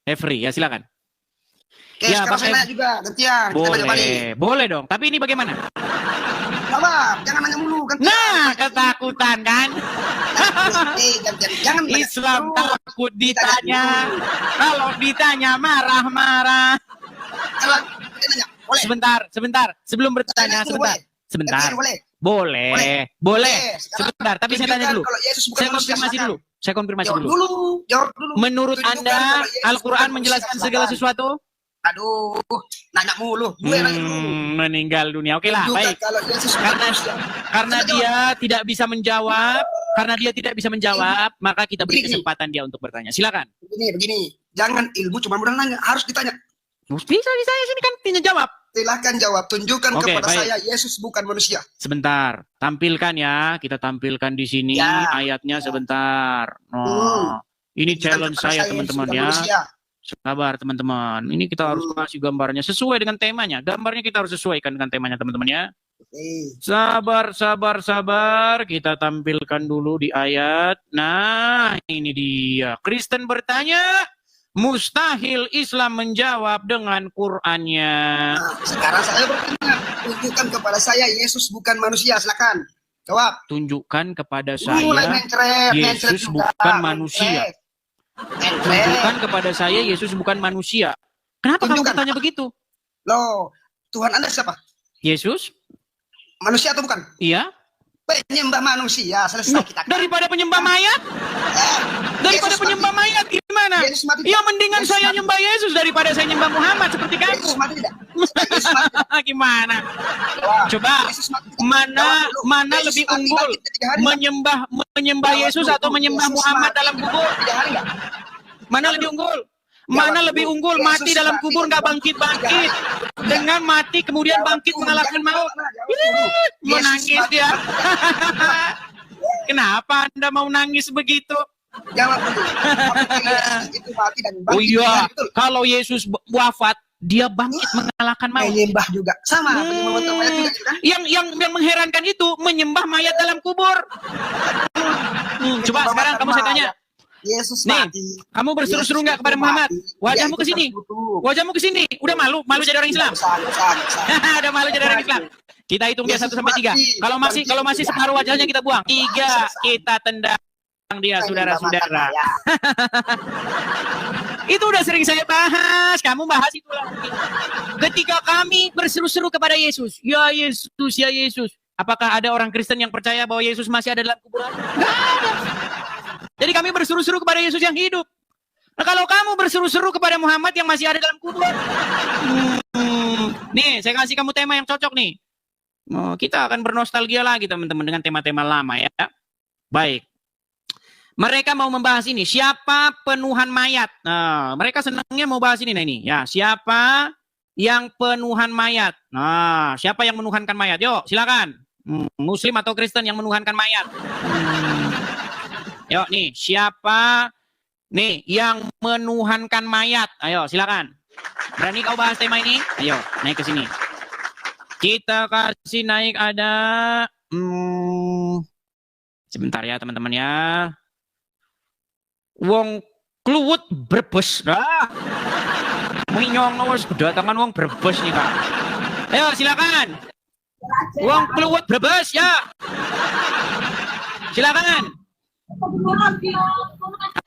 Every, ya silakan. Oke, ya, sekarang saya nanya juga, gantian. Boleh dong. Tapi ini bagaimana? Sabar, jangan nanya mulu. Gantian. Nah, ketakutan kan? Jangan Islam takut ditanya. Kalau ditanya marah-marah. Boleh. Sebentar. Sebelum bertanya, sebentar. Boleh. Sebentar, tapi saya tanya dulu. Saya konfirmasi dulu. Jawab dulu. Menurut Tunjukkan Anda, kalau Yesus Al-Quran bukan menjelaskan manusia, segala silakan. sesuatu? Aduh, nanya mulu. Gue nanya dulu. Meninggal dunia. Oke lah, Tunjukkan baik. kalau Yesus bukan manusia. Karena dia tidak bisa menjawab, maka kita beri Begini. kesempatan dia untuk bertanya. Silakan. Begini. Jangan ilmu cuma mudah nanya, harus ditanya. Bisa, sini kan tanya jawab. Silakan jawab. Tunjukkan Oke, kepada baik. saya Yesus bukan manusia. Sebentar, tampilkan ya. Kita tampilkan di sini Ya. ayatnya sebentar. Ini challenge Kepada saya Yesus teman-teman bukan ya. manusia. Sabar teman-teman. Ini kita harus kasih gambarnya sesuai dengan temanya. Gambarnya kita harus sesuaikan dengan temanya teman-teman ya. Sabar. Kita tampilkan dulu di ayat. Nah, ini dia. Kristen bertanya, mustahil Islam menjawab dengan Qur'annya. Nah, sekarang saya bertanya, tunjukkan kepada saya Yesus bukan manusia. Silakan jawab. Tunjukkan kepada Mulai saya mencret Yesus juga. bukan manusia. Mencret. Tunjukkan kepada saya Yesus bukan manusia. Kenapa kamu Tunjukkan. bertanya begitu? Loh, Tuhan Anda siapa? Yesus? Manusia atau bukan? Iya. Penyembah manusia. Selesai kita. Daripada penyembah mayat? Daripada Yesus penyembah mati. mayat gimana? Yesus mati Ya tidak? mendingan Yesus saya mati. nyembah Yesus daripada saya nyembah Muhammad seperti kamu. Yesus mati tidak? Yesus mati tidak? Gimana? Wah, Coba Yesus mati tidak? mana Jawab dulu. Yesus lebih mati unggul? bangkit 3 hari tidak? Menyembah Jawab Yesus dulu. atau menyembah Yesus Muhammad mati dalam kubur? 3 hari nggak? Mana lebih unggul? Jawab Mana dulu. lebih unggul Yesus mati dalam mati kubur nggak dalam bangkit-bangkit 3 hari. dengan mati kemudian Jawab bangkit dulu. mengalahkan Jangan maut? jawab dulu. Mau Yesus nangis mati dia. dalam 3 hari. Kenapa Anda mau nangis begitu? Jawab dulu. Apakah Yesus itu mati dan bangkit? Oh iya, Betul. kalau Yesus wafat, dia bangkit mengalahkan maut. Menyembah juga. Sama. Penyembah mayat juga kan? Yang mengherankan itu menyembah mayat dalam kubur. Coba sekarang kamu saya tanya. Yesus Nih, mati. kamu berseru-seru Yesus nggak kepada itu Muhammad? mati. Wajahmu Dia ke sini. itu terkutuk. Wajahmu ke sini. Udah malu jadi orang Islam. Udah malu jadi orang Islam. Kita hitung dia 1 sampai 3. Kalau masih separuh wajahnya kita buang. 3 kita tendang dia, saudara-saudara. Itu udah sering saya bahas. Kamu bahas itu lagi. Ketika kami berseru-seru kepada Yesus, ya Yesus, ya Yesus. Apakah ada orang Kristen yang percaya bahwa Yesus masih ada dalam kuburan? Nggak ada. Jadi kami berseru-seru kepada Yesus yang hidup. Nah, kalau kamu berseru-seru kepada Muhammad yang masih ada dalam kubur, nih saya kasih kamu tema yang cocok nih. Kita akan bernostalgia lagi teman-teman dengan tema-tema lama ya. Baik. Mereka mau membahas ini, siapa penuhan mayat. Nah, mereka senangnya mau bahas ini. Nah ini, ya siapa yang penuhan mayat. Nah, siapa yang menuhankan mayat? Yuk, silakan. Muslim atau Kristen yang menuhankan mayat. Yuk nih, siapa nih yang menuhankan mayat? Ayo, silakan. Berani kau bahas tema ini? Ayo, naik ke sini. Kita kasih naik ada sebentar ya, teman-teman ya. Wong Kluwut Brebes. Minyong wis kedatangan wong Brebes nih, Kak. Ayo, silakan. Wong Kluwut Brebes ya. Silakan.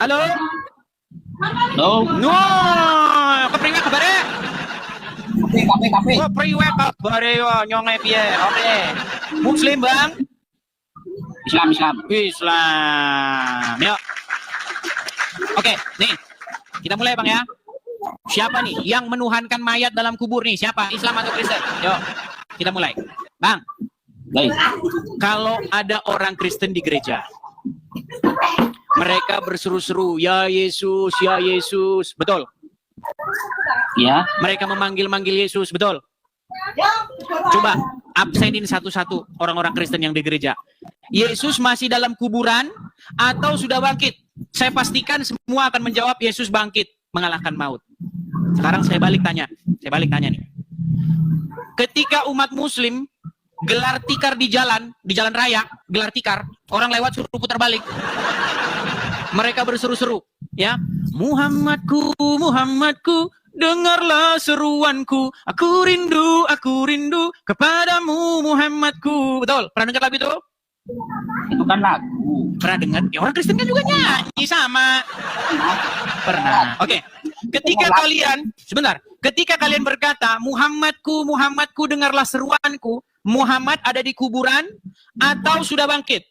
Halo. No, kepriwe kabare? Kafe. Oh, priwe kabare yo nyonge piye? Oke. Muslim, Bang? Islam. Yuk. Oke, nih. Kita mulai, Bang ya. Siapa nih yang menuhankan mayat dalam kubur nih? Siapa? Islam atau Kristen? Yuk. Kita mulai. Bang. Baik. Kalau ada orang Kristen di gereja, mereka berseru-seru, ya Yesus, ya Yesus. Betul? Ya. Mereka memanggil-manggil Yesus, betul? Coba absenin satu-satu orang-orang Kristen yang di gereja. Yesus masih dalam kuburan atau sudah bangkit? Saya pastikan semua akan menjawab Yesus bangkit, mengalahkan maut. Sekarang saya balik tanya nih. Ketika umat Muslim gelar tikar di jalan raya, gelar tikar, orang lewat suruh putar balik. Mereka berseru-seru, ya. Muhammadku, Muhammadku, dengarlah seruanku. Aku rindu kepadamu Muhammadku. Betul? Pernah dengar lagu itu? Itu kan lagu. Pernah dengar? Ya, orang Kristen kan juga nyanyi sama. Pernah. Oke. Ketika kalian berkata, Muhammadku, Muhammadku, dengarlah seruanku, Muhammad ada di kuburan atau sudah bangkit?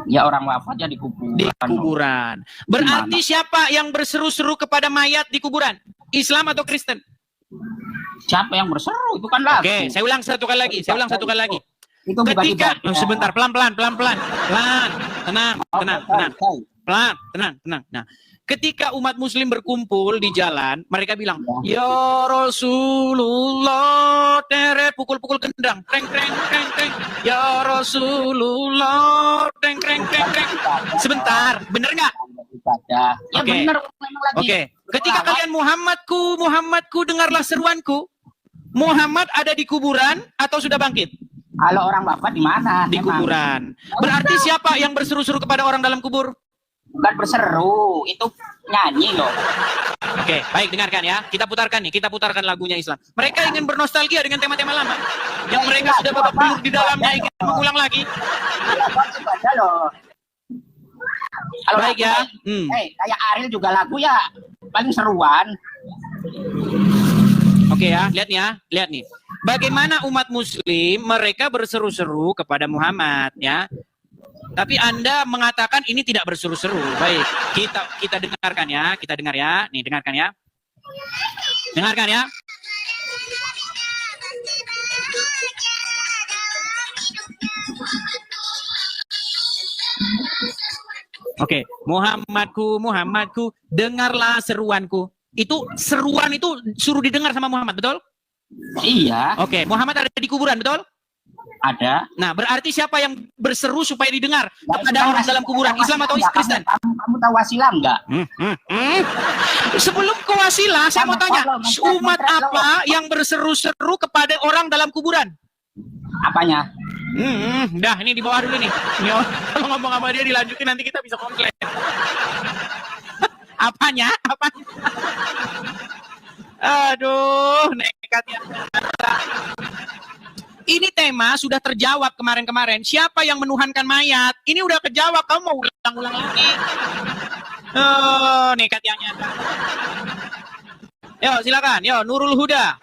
Ya orang wafat ya di kuburan. Di kuburan. Berarti siapa yang berseru-seru kepada mayat di kuburan? Islam atau Kristen? Siapa yang berseru? Itu kan lagu. Oke, saya ulang satu kali lagi. Itu bukan Ketika ibadah. sebentar, pelan-pelan. Tenang. Nah, ketika umat muslim berkumpul di jalan, mereka bilang, "Ya Rasulullah," teret pukul-pukul gendang, treng. "Ya Rasulullah," treng. Sebentar, bener nggak? Ya Oke. benar memang lagi. Oke. Ketika kalian Muhammadku, dengarlah seruanku. Muhammad ada di kuburan atau sudah bangkit? Kalau orang wafat di mana? Di kuburan. Berarti siapa yang berseru-seru kepada orang dalam kubur? Bukan berseru, itu nyanyi loh. Oke, baik, dengarkan ya. Kita putarkan lagunya Islam. Mereka ingin bernostalgia dengan tema-tema lama yang mereka sudah babak belur di dalamnya, ingin mengulang lagi. Kalau Baik ya. Kayak Ariel juga lagu ya paling seruan. Oke ya, lihat nih. Bagaimana umat muslim mereka berseru-seru kepada Muhammad ya. Tapi Anda mengatakan ini tidak berseru-seru. Baik, kita dengarkan ya, Nih, dengarkan ya. Oke, Muhammadku, dengarlah seruanku. Itu seruan itu suruh didengar sama Muhammad, betul? Iya. Oke, Muhammad ada di kuburan, betul? Ada. Nah, berarti siapa yang berseru supaya didengar kepada orang dalam kuburan? Islam atau Kristen? Kamu tahu wasilah enggak? Sebelum ke wasilah, saya mau tanya, umat apa yang berseru-seru kepada orang dalam kuburan? Apanya? Dah, ini di bawah dulu nih. Kalau ngomong sama dia dilanjutin nanti kita bisa komplain. Apanya? Aduh, nekatnya. Ini tema sudah terjawab kemarin-kemarin. Siapa yang menuhankan mayat? Ini udah kejawab. Kamu mau ulang-ulang lagi? Oh, nekat yang nyata. Yo, silakan. Yo, Nurul Huda.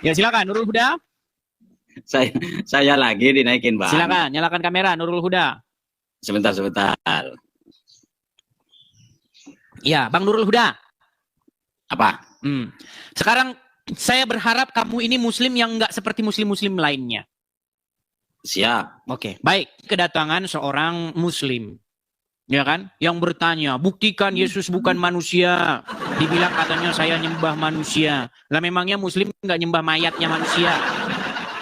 Ya, silakan Nurul Huda. Saya lagi dinaikin, Bang. Silakan, nyalakan kamera Nurul Huda. Sebentar. Ya, Bang Nurul Huda. Apa? Sekarang saya berharap kamu ini muslim yang nggak seperti muslim-muslim lainnya. Siap. Oke, baik. Kedatangan seorang muslim. Ya kan? Yang bertanya, buktikan Yesus bukan manusia. Dibilang katanya saya nyembah manusia. Lah memangnya muslim nggak nyembah mayatnya manusia?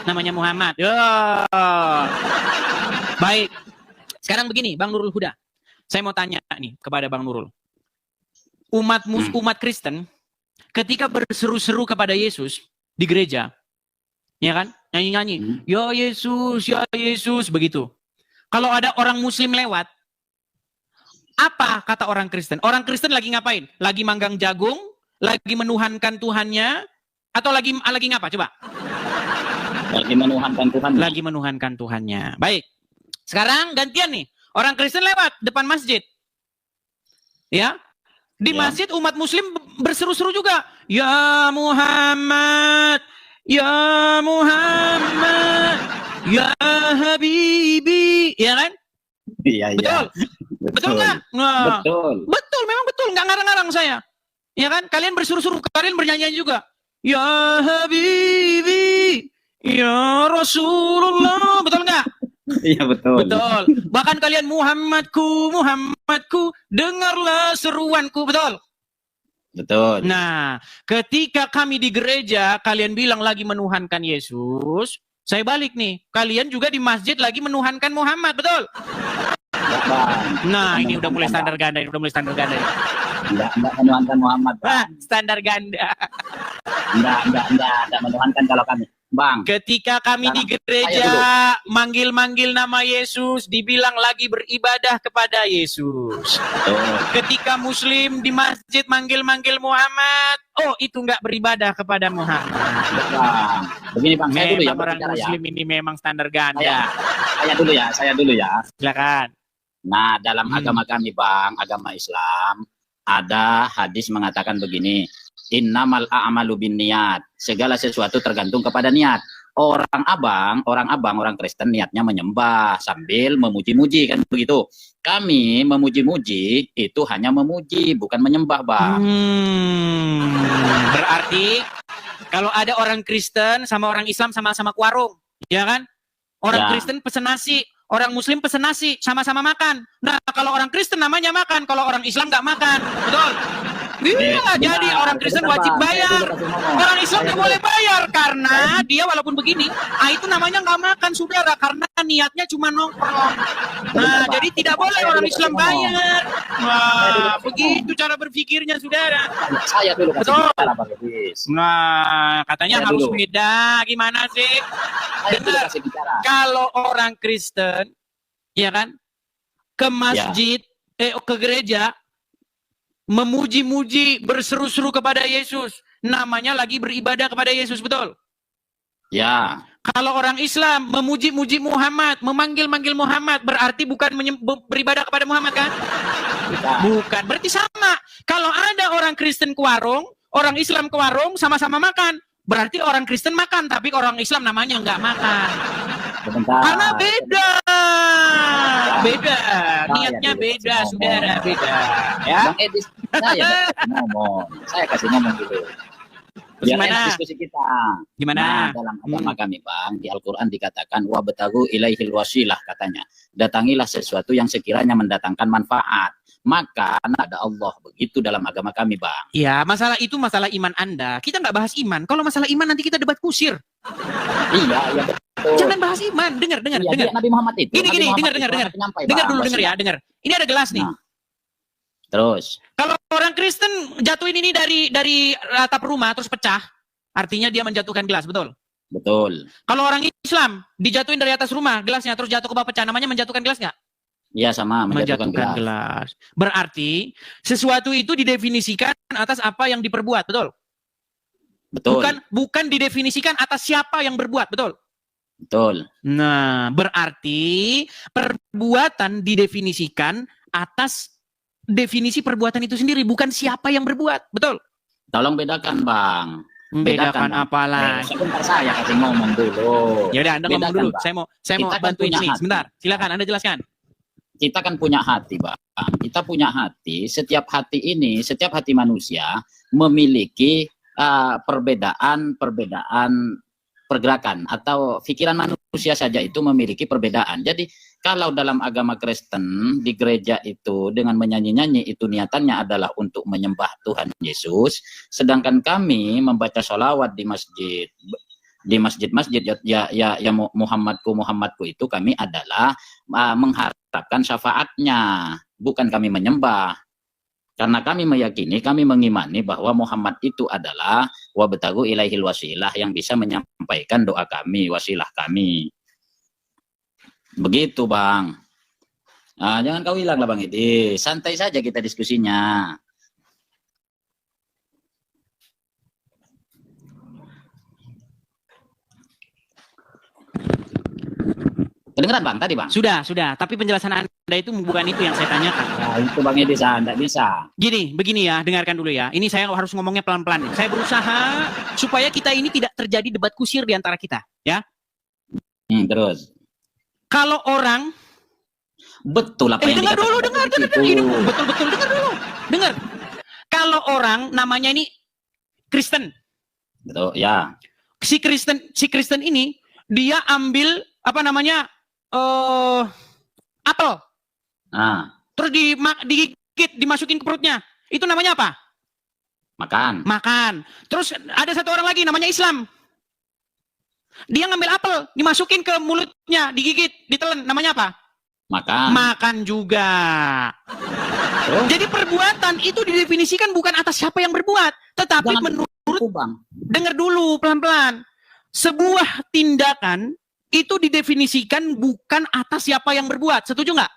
Namanya Muhammad. Ya. Baik. Sekarang begini, Bang Nurul Huda. Saya mau tanya nih kepada Bang Nurul. Umat Kristen ketika berseru-seru kepada Yesus di gereja, ya kan? Nyanyi-nyanyi, ya Yesus, begitu. Kalau ada orang muslim lewat, apa kata orang Kristen? Orang Kristen lagi ngapain? Lagi manggang jagung, lagi menuhankan Tuhannya, atau lagi ngapa? Coba. Lagi menuhankan Tuhan. Lagi menuhankan Tuhannya. Baik. Sekarang gantian nih. Orang Kristen lewat depan masjid. Ya. Di masjid umat muslim berseru-seru juga. Ya Muhammad. Ya Muhammad. Ya Habibi. Ya kan? Iya. Betul nggak? Nah, Betul. Memang betul. Nggak ngarang-ngarang saya. Ya kan? Kalian berseru-seru, kalian bernyanyi juga. Ya Habibi. Ya Rasulullah. Betul nggak? Iya, betul. Bahkan kalian Muhammadku, dengarlah seruanku. Betul. Nah, ketika kami di gereja, kalian bilang lagi menuhankan Yesus, saya balik nih. Kalian juga di masjid lagi menuhankan Muhammad, betul? Nah, ini udah mulai standar ganda. Enggak menuhankan Muhammad, Bang. Standar ganda. Enggak menuhankan kalau kami. Bang. Ketika kami di gereja manggil-manggil nama Yesus, dibilang lagi beribadah kepada Yesus. Ketika muslim di masjid manggil-manggil Muhammad, oh itu enggak beribadah kepada Muhammad. Bang. Begini Bang, saya dulu ya. Orang muslim ini memang standar ganda. Saya dulu ya. Silakan. Nah, dalam agama kami, Bang, agama Islam, ada hadis mengatakan begini, innamal a'malu binniyat. segala sesuatu tergantung kepada niat. Orang Kristen niatnya menyembah sambil memuji-muji, kan begitu. Kami memuji-muji itu hanya memuji, bukan menyembah, Bang. Berarti kalau ada orang Kristen sama orang Islam sama-sama ke warung, ya kan? Orang Kristen pesen nasi, orang Muslim pesen nasi, sama-sama makan. Nah, kalau orang Kristen namanya makan, kalau orang Islam nggak makan, betul? Iya, jadi orang Kristen wajib bayar, orang Islam nggak boleh bayar karena dia walaupun begini, itu namanya nggak makan, saudara, karena niatnya cuma nongkrong. Nah, jadi tidak boleh orang Islam bayar. Wah, begitu cara berpikirnya, saudara. Saya dulu betul. Nah, katanya harus beda, gimana sih? Dengar, kalau orang Kristen, ya kan, ke masjid, ke gereja, memuji-muji, berseru-seru kepada Yesus, namanya lagi beribadah kepada Yesus, betul? Ya. Kalau orang Islam memuji-muji Muhammad, memanggil-manggil Muhammad, berarti bukan beribadah kepada Muhammad, kan? Bukan. Berarti sama. Kalau ada orang Kristen ke warung, orang Islam ke warung, sama-sama makan, berarti orang Kristen makan, tapi orang Islam namanya nggak makan. Karena beda, niatnya beda, saudara, beda. Ya. Bang Edis, saya kasih ngomong dulu. Gimana? Diskusi kita. Gimana? Nah, dalam agama kami, Bang, di Al-Quran dikatakan wabtagu ilaihil wasilah, katanya. Datangilah sesuatu yang sekiranya mendatangkan manfaat. Maka ada Allah, begitu dalam agama kami, Bang. Ya, masalah itu masalah iman Anda. Kita nggak bahas iman. Kalau masalah iman nanti kita debat kusir. Iya, betul. Jangan bahas iman. Dengar. Nabi Muhammad itu. Gini, dengar. Dengar dulu, ya. Ini ada gelas nih. Terus. Kalau orang Kristen jatuhin ini dari atap rumah terus pecah, artinya dia menjatuhkan gelas, betul? Betul. Kalau orang Islam dijatuhin dari atas rumah gelasnya terus jatuh ke bawah pecah, namanya menjatuhkan gelas nggak? Iya, sama, menjatuhkan gelas. Berarti sesuatu itu didefinisikan atas apa yang diperbuat, betul? Betul. Bukan didefinisikan atas siapa yang berbuat, betul? Betul. Nah, berarti perbuatan didefinisikan atas definisi perbuatan itu sendiri, bukan siapa yang berbuat, betul? Tolong bedakan, Bang. Bedakan apalah. Sebentar, saya kasih ngomong dulu. Ya udah, Anda ngomong dulu. Bang. Saya mau bantuin ini. Sebentar, silakan Anda jelaskan. Kita kan punya hati, Bang. Kita punya hati. Setiap hati manusia memiliki perbedaan pergerakan atau pikiran manusia saja itu memiliki perbedaan. Jadi kalau dalam agama Kristen di gereja itu dengan menyanyi-nyanyi itu niatannya adalah untuk menyembah Tuhan Yesus, sedangkan kami membaca sholawat di masjid ya Muhammadku itu kami adalah mengharapkan syafaatnya, bukan kami menyembah. Karena kami meyakini, kami mengimani bahwa Muhammad itu adalah wabtagu ilaihil wasilah yang bisa menyampaikan doa kami, wasilah kami. Begitu, Bang. Nah, jangan kau hilang lah, Bang Edi. Santai saja kita diskusinya. Kedengeran, Bang, tadi, Bang? Sudah. Tapi penjelasan Anda itu bukan itu yang saya tanyakan. Nah, itu Bang Edi, tidak bisa. Begini ya, dengarkan dulu ya. Ini saya harus ngomongnya pelan-pelan. Saya berusaha supaya kita ini tidak terjadi debat kusir di antara kita, ya. Terus. Kalau orang betul apa yang dengar dulu. Betul, dengar dulu. Dengar. Kalau orang namanya ini Kristen. Betul, ya. Si Kristen ini dia ambil apa namanya? Apel. Terus digigit, dimasukin ke perutnya. Itu namanya apa? Makan. Terus ada satu orang lagi namanya Islam. Dia ngambil apel, dimasukin ke mulutnya, digigit, ditelan. Namanya apa? Makan juga. Jadi perbuatan itu didefinisikan bukan atas siapa yang berbuat, tetapi menurut dengar dulu pelan-pelan. Sebuah tindakan itu didefinisikan bukan atas siapa yang berbuat. Setuju nggak?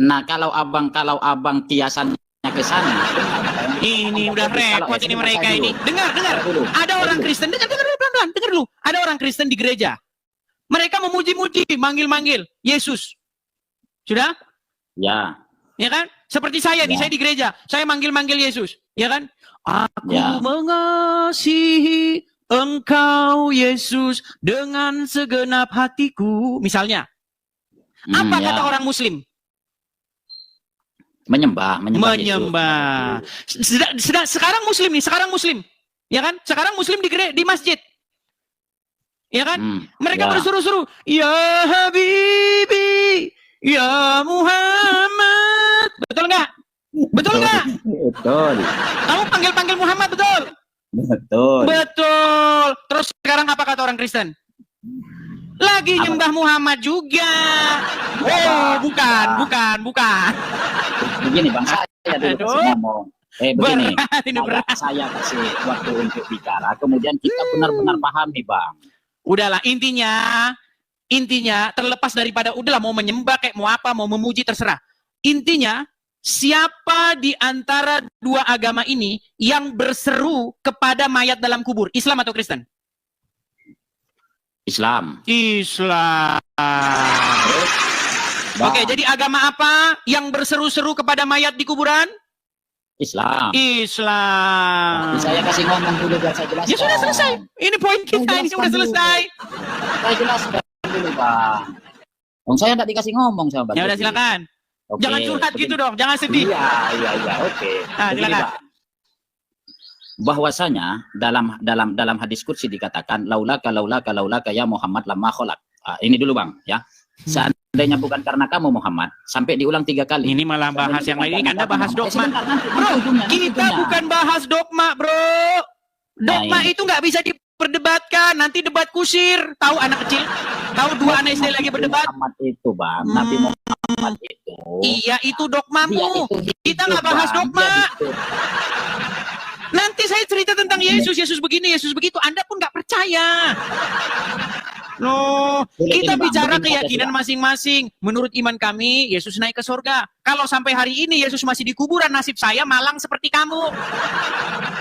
Nah, kalau abang kiasannya ke sana. Ini udah repot ini mereka ini. Dengar. Ada orang Kristen, dengar dulu pelan-pelan, dengar dulu. Ada orang Kristen di gereja. Mereka memuji-muji, manggil-manggil Yesus. Sudah? Ya. Ya kan? Seperti saya nih, saya di gereja. Saya manggil-manggil Yesus. Ya kan? Aku mengasihi Engkau Yesus dengan segenap hatiku. Misalnya. Apa kata orang Muslim? Menyembah. Sekarang Muslim. Ya kan? Sekarang Muslim di masjid. Ya kan? Mereka berseru-seru, "Ya Habibi, ya Muhammad." Betul nggak? Betul nggak? Betul. Kamu panggil Muhammad, betul? Betul. Terus sekarang apa kata orang Kristen? Lagi nyembah Muhammad juga. Oh, bukan. Begini Bang, saya dulu kasih ngomong. Begini, saya kasih waktu untuk bicara, kemudian kita benar-benar pahami Bang. Udahlah, intinya terlepas daripada udahlah mau menyembah kayak mau apa, mau memuji terserah. Intinya siapa di antara dua agama ini yang berseru kepada mayat dalam kubur? Islam atau Kristen? Islam. Oke, jadi agama apa yang berseru-seru kepada mayat di kuburan? Islam. Islam. Saya kasih ngomong dulu biar saya jelaskan. Ya sudah selesai. Ini poin kita, ini sudah selesai. Saya jelaskan dulu Bang. Saya tidak dikasih ngomong sama Bang. Ya udah silakan. Oke. Jangan curhat gitu dong, jangan sedih. Iya, oke. Silakan. Bahwasanya dalam hadis qudsi dikatakan laulaka ya Muhammad lamma khalaq. Ini dulu Bang, ya. Seandainya bukan karena kamu Muhammad, sampai diulang 3 kali. Ini malah bahas yang lain. Ini Anda bahas dogma. Bro, kita bukan bahas dogma, bro. Dogma itu nggak bisa diperdebatkan. Nanti debat kusir. Tahu anak kecil? Tahu 2 anak SD lagi berdebat? Muhammad itu Bang, Nabi Muhammad itu. Iya, itu dogmamu. Kita nggak bahas dogma. Nanti saya cerita tentang Yesus begini, Yesus begitu. Anda pun nggak percaya. Loh, kita bicara keyakinan masing-masing. Menurut iman kami, Yesus naik ke surga. Kalau sampai hari ini Yesus masih di kuburan, nasib saya malang seperti kamu.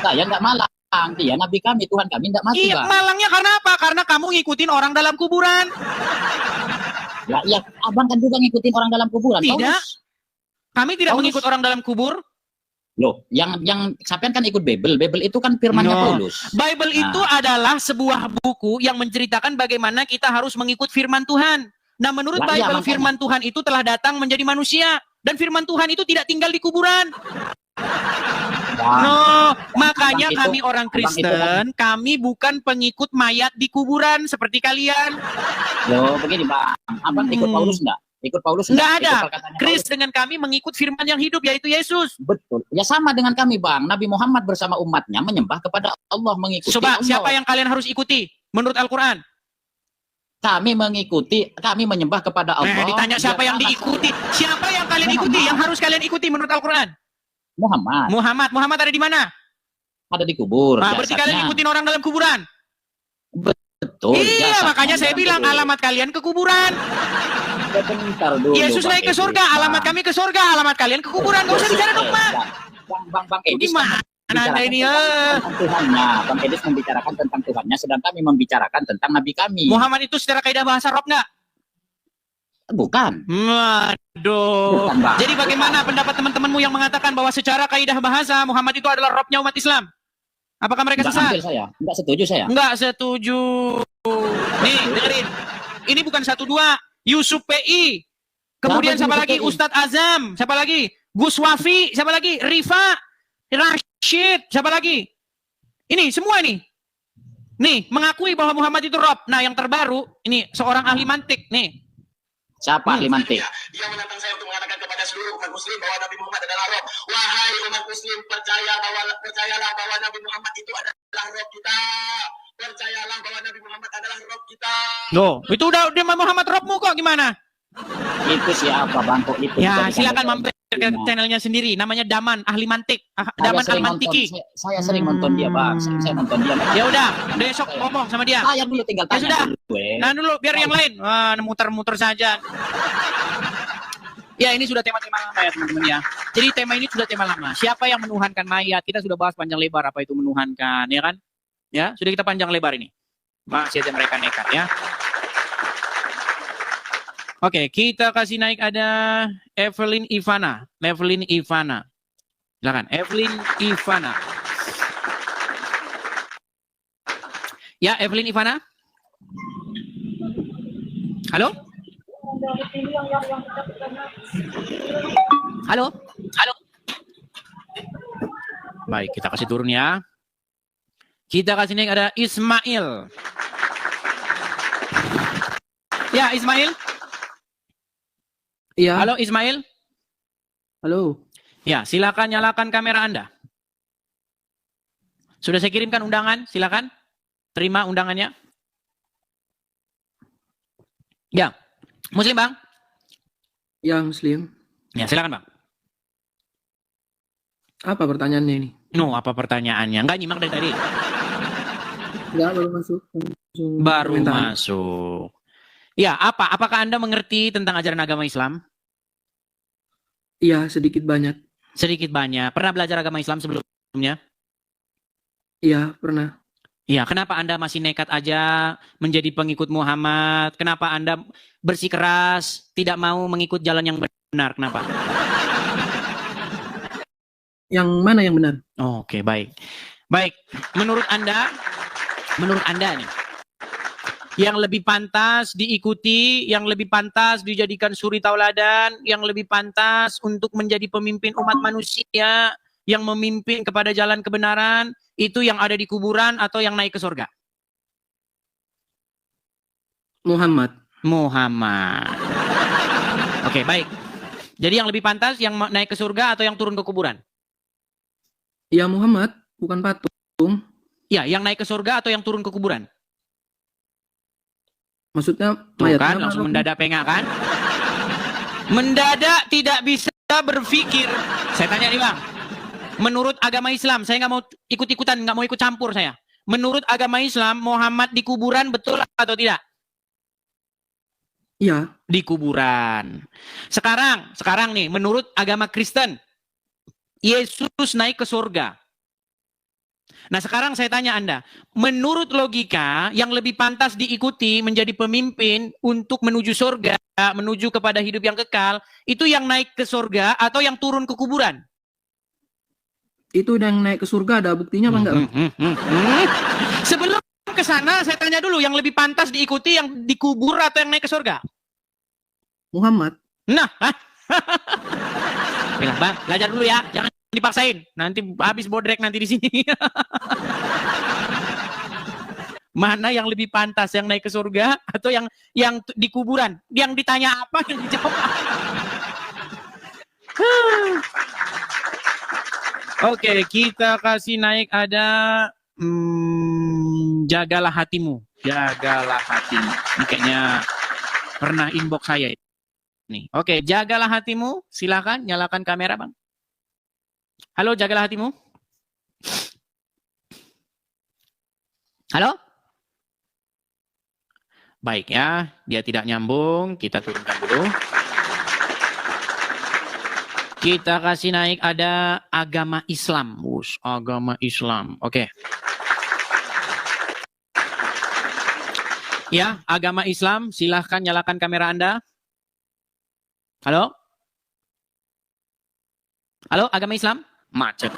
Saya nggak malang. Dia Nabi kami, Tuhan kami nggak mati, Iya, Bang. malangnya karena apa? Karena kamu ngikutin orang dalam kuburan. Ya, Abang kan juga ngikutin orang dalam kuburan. Tidak. Kami tidak mengikut orang dalam kubur. Loh, yang sampean kan ikut Bible. Bible itu kan firmannya Paulus. Bible itu adalah sebuah buku yang menceritakan bagaimana kita harus mengikut firman Tuhan. Nah, menurut Bible, firman Tuhan itu telah datang menjadi manusia. Dan firman Tuhan itu tidak tinggal di kuburan. Makanya kami orang Kristen, kami bukan pengikut mayat di kuburan seperti kalian. Loh, begini Bang. Abang ikut Paulus enggak? Ikut Paulus enggak ada. Kris dengan kami mengikut firman yang hidup, yaitu Yesus. Betul. Ya sama dengan kami Bang. Nabi Muhammad bersama umatnya menyembah kepada Allah, mengikuti Allah. Siapa yang kalian harus ikuti menurut Al-Quran? Kami menyembah kepada Allah. Ditanya siapa yang diikuti? Siapa yang kalian ikuti? Yang harus kalian ikuti menurut Al-Quran? Muhammad ada di mana? Ada di kubur. Berarti kalian ikutin orang dalam kuburan? Betul. Iya, makanya saya bilang alamat kalian ke kuburan. Bentar dulu, Yesus naik ke surga, alamat kami ke surga, alamat kalian ke kuburan. Gak usah bicara dogma. Bang Edis mana Anda ini ya? Tuhannya, Bang Edis membicarakan tentang Tuhannya, sedang kami membicarakan tentang Nabi kami. Muhammad itu secara kaidah bahasa Arab nggak? Bukan. Waduh. Jadi bagaimana pendapat teman-temanmu yang mengatakan bahwa secara kaidah bahasa Muhammad itu adalah Robnya umat Islam? Apakah mereka sesat? Enggak setuju saya. Enggak setuju. Nih, dengerin. Ini bukan 1-2. Yusuf PI. Kemudian siapa lagi? Ustadz Azam. Siapa lagi? Gus Wafi. Siapa lagi? Rifa. Rashid. Siapa lagi? Ini, semua ini. Nih, mengakui bahwa Muhammad itu Rob. Nah, yang terbaru, ini seorang ahli mantik. Nih. Siapa ahli mantik? Dia menantang saya untuk mengatakan kepada seluruh umat muslim bahwa Nabi Muhammad adalah Rob. Wahai umat muslim, percayalah bahwa Nabi Muhammad itu adalah Rob kita. Percayalah bahwa Nabi Muhammad adalah Rob kita. Loh, itu udah Muhammad Robmu kok gimana? Itu siapa Bang kok itu? Ya, silakan mampir ke channelnya sendiri. Namanya Daman Ahli Mantik. Daman Al-Mantiki. Saya sering nonton dia, Bang. Saya nonton dia. Ya udah, besok ngomong sama dia. Saya dulu tinggal tanya. Ya sudah. Dulu, Nah dulu biar yang lain. Wah, muter-muter saja. Ya, ini sudah tema-tema lama ya teman-teman ya. Jadi tema ini sudah tema lama. Siapa yang menuhankan mayat? Kita sudah bahas panjang lebar apa itu menuhankan, ya kan? Ya, sudah kita panjang lebar ini. Masih aja mereka nekat ya. Oke, kita kasih naik ada Evelyn Ivana. Silakan, Evelyn Ivana. Ya, Evelyn Ivana. Halo? Halo? Halo? Baik, kita kasih turun ya. Kita kasih naik ada Ismail. Ya, Ismail. Iya. Halo, Ismail. Halo. Ya, silakan nyalakan kamera Anda. Sudah saya kirimkan undangan, silakan. Terima undangannya. Ya, Muslim Bang? Ya, Muslim. Ya, silakan Bang. Apa pertanyaannya ini? No, apa pertanyaannya? Enggak nyimak dari tadi. Enggak, baru masuk. Baru masuk. Ya, apa? Apakah Anda mengerti tentang ajaran agama Islam? Iya, sedikit banyak. Sedikit banyak. Pernah belajar agama Islam sebelumnya? Iya, pernah. Iya, kenapa Anda masih nekat aja menjadi pengikut Muhammad? Kenapa Anda bersikeras tidak mau mengikut jalan yang benar? Kenapa? Yang mana yang benar? Oke, baik. Baik, menurut Anda nih, yang lebih pantas diikuti, yang lebih pantas dijadikan suri tauladan, yang lebih pantas untuk menjadi pemimpin umat manusia, yang memimpin kepada jalan kebenaran, itu yang ada di kuburan atau yang naik ke surga? Muhammad. Oke, baik. Jadi yang lebih pantas yang naik ke surga atau yang turun ke kuburan? Ya, Muhammad, bukan patung. Ya, yang naik ke surga atau yang turun ke kuburan? Maksudnya tuh mayat kan, langsung mendadak pengak kan? Mendadak tidak bisa berpikir. Saya tanya nih Bang, menurut agama Islam, saya nggak mau ikut-ikutan, nggak mau ikut campur saya. Menurut agama Islam, Muhammad di kuburan betul atau tidak? Iya. Di kuburan. Sekarang nih, menurut agama Kristen, Yesus naik ke surga. Nah sekarang saya tanya Anda, menurut logika yang lebih pantas diikuti menjadi pemimpin untuk menuju surga, menuju kepada hidup yang kekal, itu yang naik ke surga atau yang turun ke kuburan? Itu yang naik ke surga ada buktinya apa enggak? Sebelum ke sana saya tanya dulu, yang lebih pantas diikuti yang dikubur atau yang naik ke surga? Muhammad. Nah, bilang Bang, belajar dulu ya, jangan dipaksain. Nanti habis bodrek nanti di sini. Mana yang lebih pantas, yang naik ke surga atau yang di kuburan? Yang ditanya apa yang dijawab? Oke, kita kasih naik ada jagalah hatimu. Jagalah hatimu. Ini kayaknya pernah inbox saya nih. Oke, jagalah hatimu. Silakan nyalakan kamera, Bang. Halo, jagalah hatimu. Halo? Baik ya, dia tidak nyambung. Kita turunkan dulu. Kita kasih naik ada agama Islam. Agama Islam. Oke. Ya, agama Islam. Silahkan nyalakan kamera Anda. Halo? Halo, agama Islam? Macet.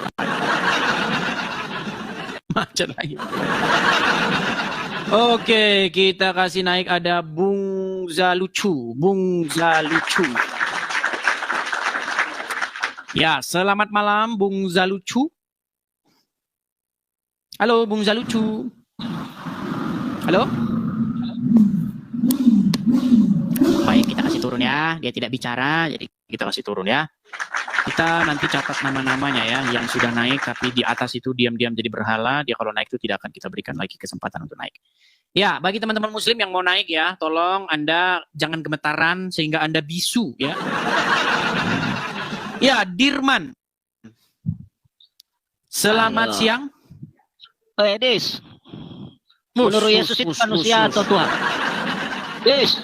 Macet lagi. Oke, kita kasih naik ada Bung Zalucu. Bung Zalucu. Ya, selamat malam Bung Zalucu. Halo Bung Zalucu. Halo? Baik, kita kasih turun ya. Dia tidak bicara, jadi kita kasih turun ya. Kita nanti catat nama-namanya ya, yang sudah naik tapi di atas itu diam-diam jadi berhala. Dia kalau naik itu tidak akan kita berikan lagi kesempatan untuk naik. Ya, bagi teman-teman muslim yang mau naik ya, tolong Anda jangan gemetaran sehingga Anda bisu ya. Ya, Dirman. Selamat siang. Edis. Menurut Yesus itu manusia atau Tuhan? Edis.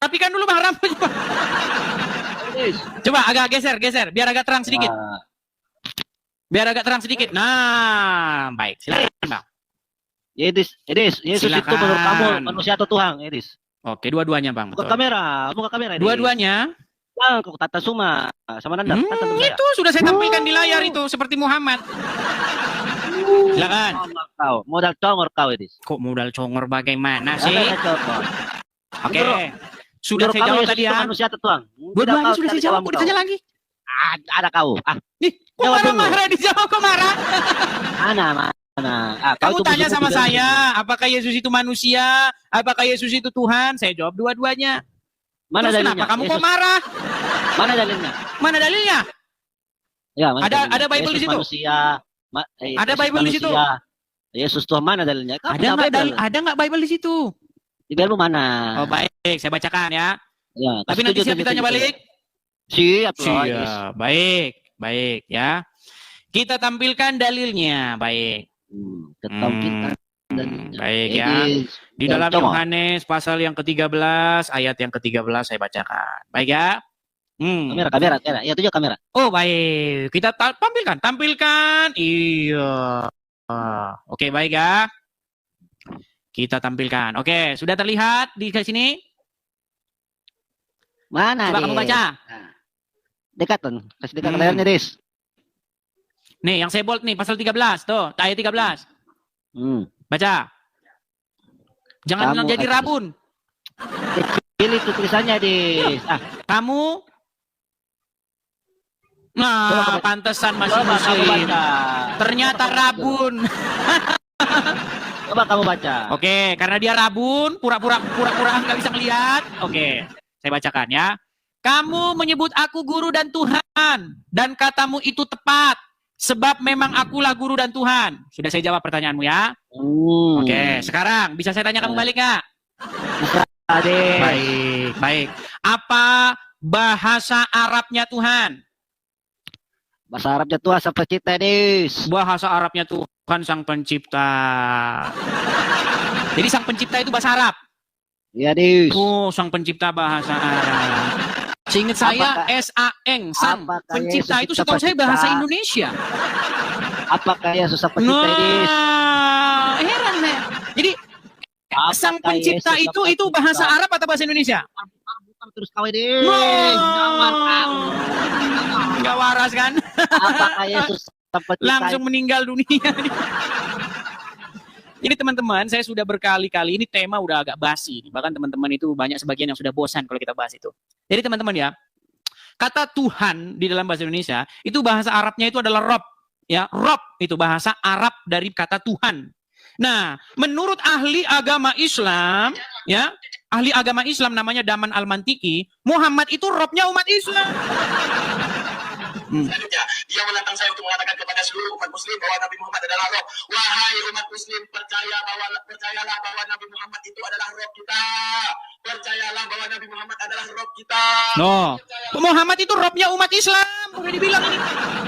Rapikan dulu Bang rambutnya. Coba agak geser, biar agak terang sedikit. Biar agak terang sedikit. Nah, baik. Silakan, Bang. Yesus silakan. Itu menurut kamu manusia atau Tuhan, Edis? Oke, dua-duanya, Bang. Buka kamera. Dua-duanya. Yang kau tata suma sama Nanda. Itu sudah saya tampilkan di layar itu seperti Muhammad. Silakan. Kau modal congor kau ini. Kok modal congor bagaimana sih? Oke. Menurut Sudah saya kamu jawab Yesus tadi itu ya. manusia atau Tuhan? Dua-duanya sudah saya jawab, mau ditanya lagi. Ada kau. Nih, kok marah-marah dijawab, kok marah? Mana? Kamu tanya sama saya, apakah Yesus itu manusia? Apakah Yesus itu Tuhan? Saya jawab dua-duanya. Mana Terus dalilnya? kenapa kamu Yesus. kok marah? Mana dalilnya? Mana dalilnya? Ya, mana dalilnya? Ada Bible di Yesus situ? Manusia. Ada Yesus Bible di situ? manusia. Yesus Tuhan, mana dalilnya? Kamu Ada nggak Bible di situ? Di Bible mana? Oh baik, saya bacakan ya. Ya, Tapi nanti siap ditanya balik. Siap loh. Yes. Siap, baik ya. Kita tampilkan dalilnya, baik. Tampilkan Baik ya. Di dalam Yohanes pasal yang ke-13 ayat yang ke-13 saya bacakan. Baik ya. Kamera. Ya, tunjuk kamera. Oh, baik. Kita tampilkan. Iya. Oke, baik ya. Kita tampilkan. Oke, sudah terlihat di sini? Mana? Coba kamu baca. Dekatan. Kasih dekat layarnya, Des. Nih, yang saya bold nih, pasal 13. Tuh, ayat 13. Baca. Jangan bilang jadi rabun. Kecil itu tulisannya, Des. Kamu Nah, pantesan masih muslim. Ternyata rabun. Coba kamu baca. Oke, karena dia rabun, pura-pura nggak bisa melihat. Oke, saya bacakan ya. Kamu menyebut aku guru dan Tuhan, dan katamu itu tepat, sebab memang akulah guru dan Tuhan. Sudah saya jawab pertanyaanmu ya. Oke, sekarang bisa saya tanya kamu balik nggak? Baik. Apa bahasa Arabnya Tuhan? Bahasa Arabnya Tuhan Sang Pencipta, Des. Bahasa Arabnya Tuhan Sang Pencipta. Jadi Sang Pencipta itu bahasa Arab? Iya, Des. Oh, Sang Pencipta bahasa Arab. Seingat saya S-A-N, Sang Pencipta itu setahu saya bahasa Indonesia. Apakah Yesus Sang Pencipta, Des? Heran saya. Jadi Sang Pencipta itu bahasa Arab atau bahasa Indonesia? Terus kawin, Des. Nggak waras kan? Apakah Yesus Sang Pencipta? Langsung meninggal dunia. Jadi teman-teman, saya sudah berkali-kali, ini tema udah agak basi. Bahkan teman-teman itu banyak sebagian yang sudah bosan kalau kita bahas itu. Jadi teman-teman ya, kata Tuhan di dalam bahasa Indonesia, itu bahasa Arabnya itu adalah Rob. Ya, Rob itu bahasa Arab dari kata Tuhan. Nah, menurut ahli agama Islam, ya, ahli agama Islam namanya Daman Al-Mantiki, Muhammad itu Robnya umat Islam. Selanjutnya, dia menantang saya untuk mengatakan kepada seluruh umat muslim bahwa Nabi Muhammad adalah Rob. Wahai umat muslim, percayalah bahwa Nabi Muhammad itu adalah Rob kita. Percayalah bahwa Nabi Muhammad adalah Rob kita. No, Muhammad itu Robnya umat Islam. Udah dibilang ini.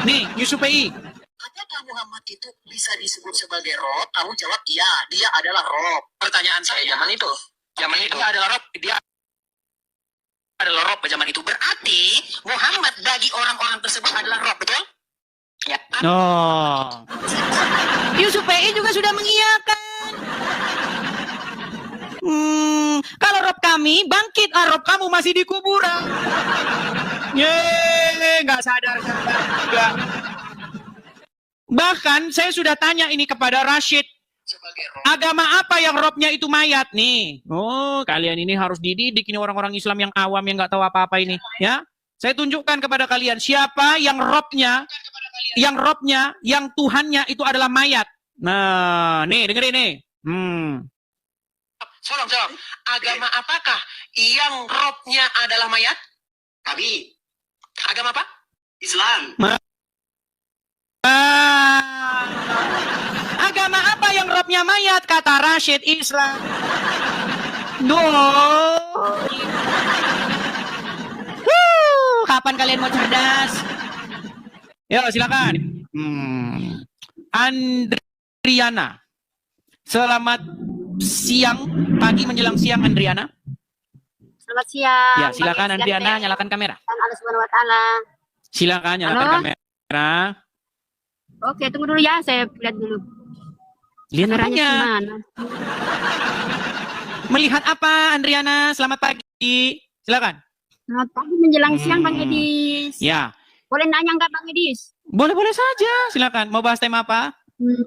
Nih, Yusuf PI. Apakah Muhammad itu bisa disebut sebagai Rob? Kamu jawab iya, dia adalah Rob. Pertanyaan saya, zaman itu dia adalah Rob, dia adalah Rob zaman itu. Berarti Muhammad bagi orang-orang tersebut adalah Rob, betul? Ya. No. Yusuf PI juga sudah mengiyakan. Kalau Rob kami bangkit, Rob kamu masih di kuburan. Nggak sadar juga. Bahkan saya sudah tanya ini kepada Rashid. Agama apa yang Robnya itu mayat nih? Oh, kalian ini harus dididik ini orang-orang Islam yang awam yang nggak tahu apa-apa ini, ya. Saya tunjukkan kepada kalian siapa yang Robnya, yang Tuhannya itu adalah mayat. Nah, nih dengerin nih. Salam. Agama apakah yang Robnya adalah mayat? Kami. Agama apa? Islam. Agama apa yang Robnya mayat? Kata Rashid, Islam. Kapan kalian mau cerdas? Ya, silakan. Andriana. Selamat siang, pagi menjelang siang, Andriana. Selamat siang. Ya, silakan Andriana, nyalakan kamera. Allah Subhanahu wa taala. Silakan nyalakan kamera. Oke, tunggu dulu ya, saya lihat dulu. Lihat kameranya apanya? Melihat apa, Andriana? Selamat pagi. Silakan. Selamat pagi menjelang siang Bang Edis. Ya. Boleh nanya nggak Bang Edis? Boleh-boleh saja, silakan. Mau bahas tema apa?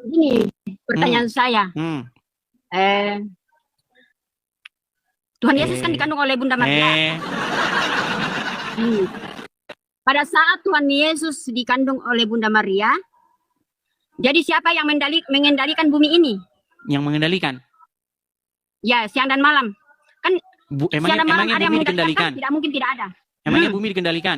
Gini, pertanyaan saya. Tuhan Yesus kan dikandung oleh Bunda Maria. Pada saat Tuhan Yesus dikandung oleh Bunda Maria, jadi siapa yang mengendalikan bumi ini? Yang mengendalikan? Ya, siang dan malam. Kan siang dan malam emangnya ada yang bumi mengendalikan, dikendalikan? tidak mungkin tidak ada. Emangnya bumi dikendalikan?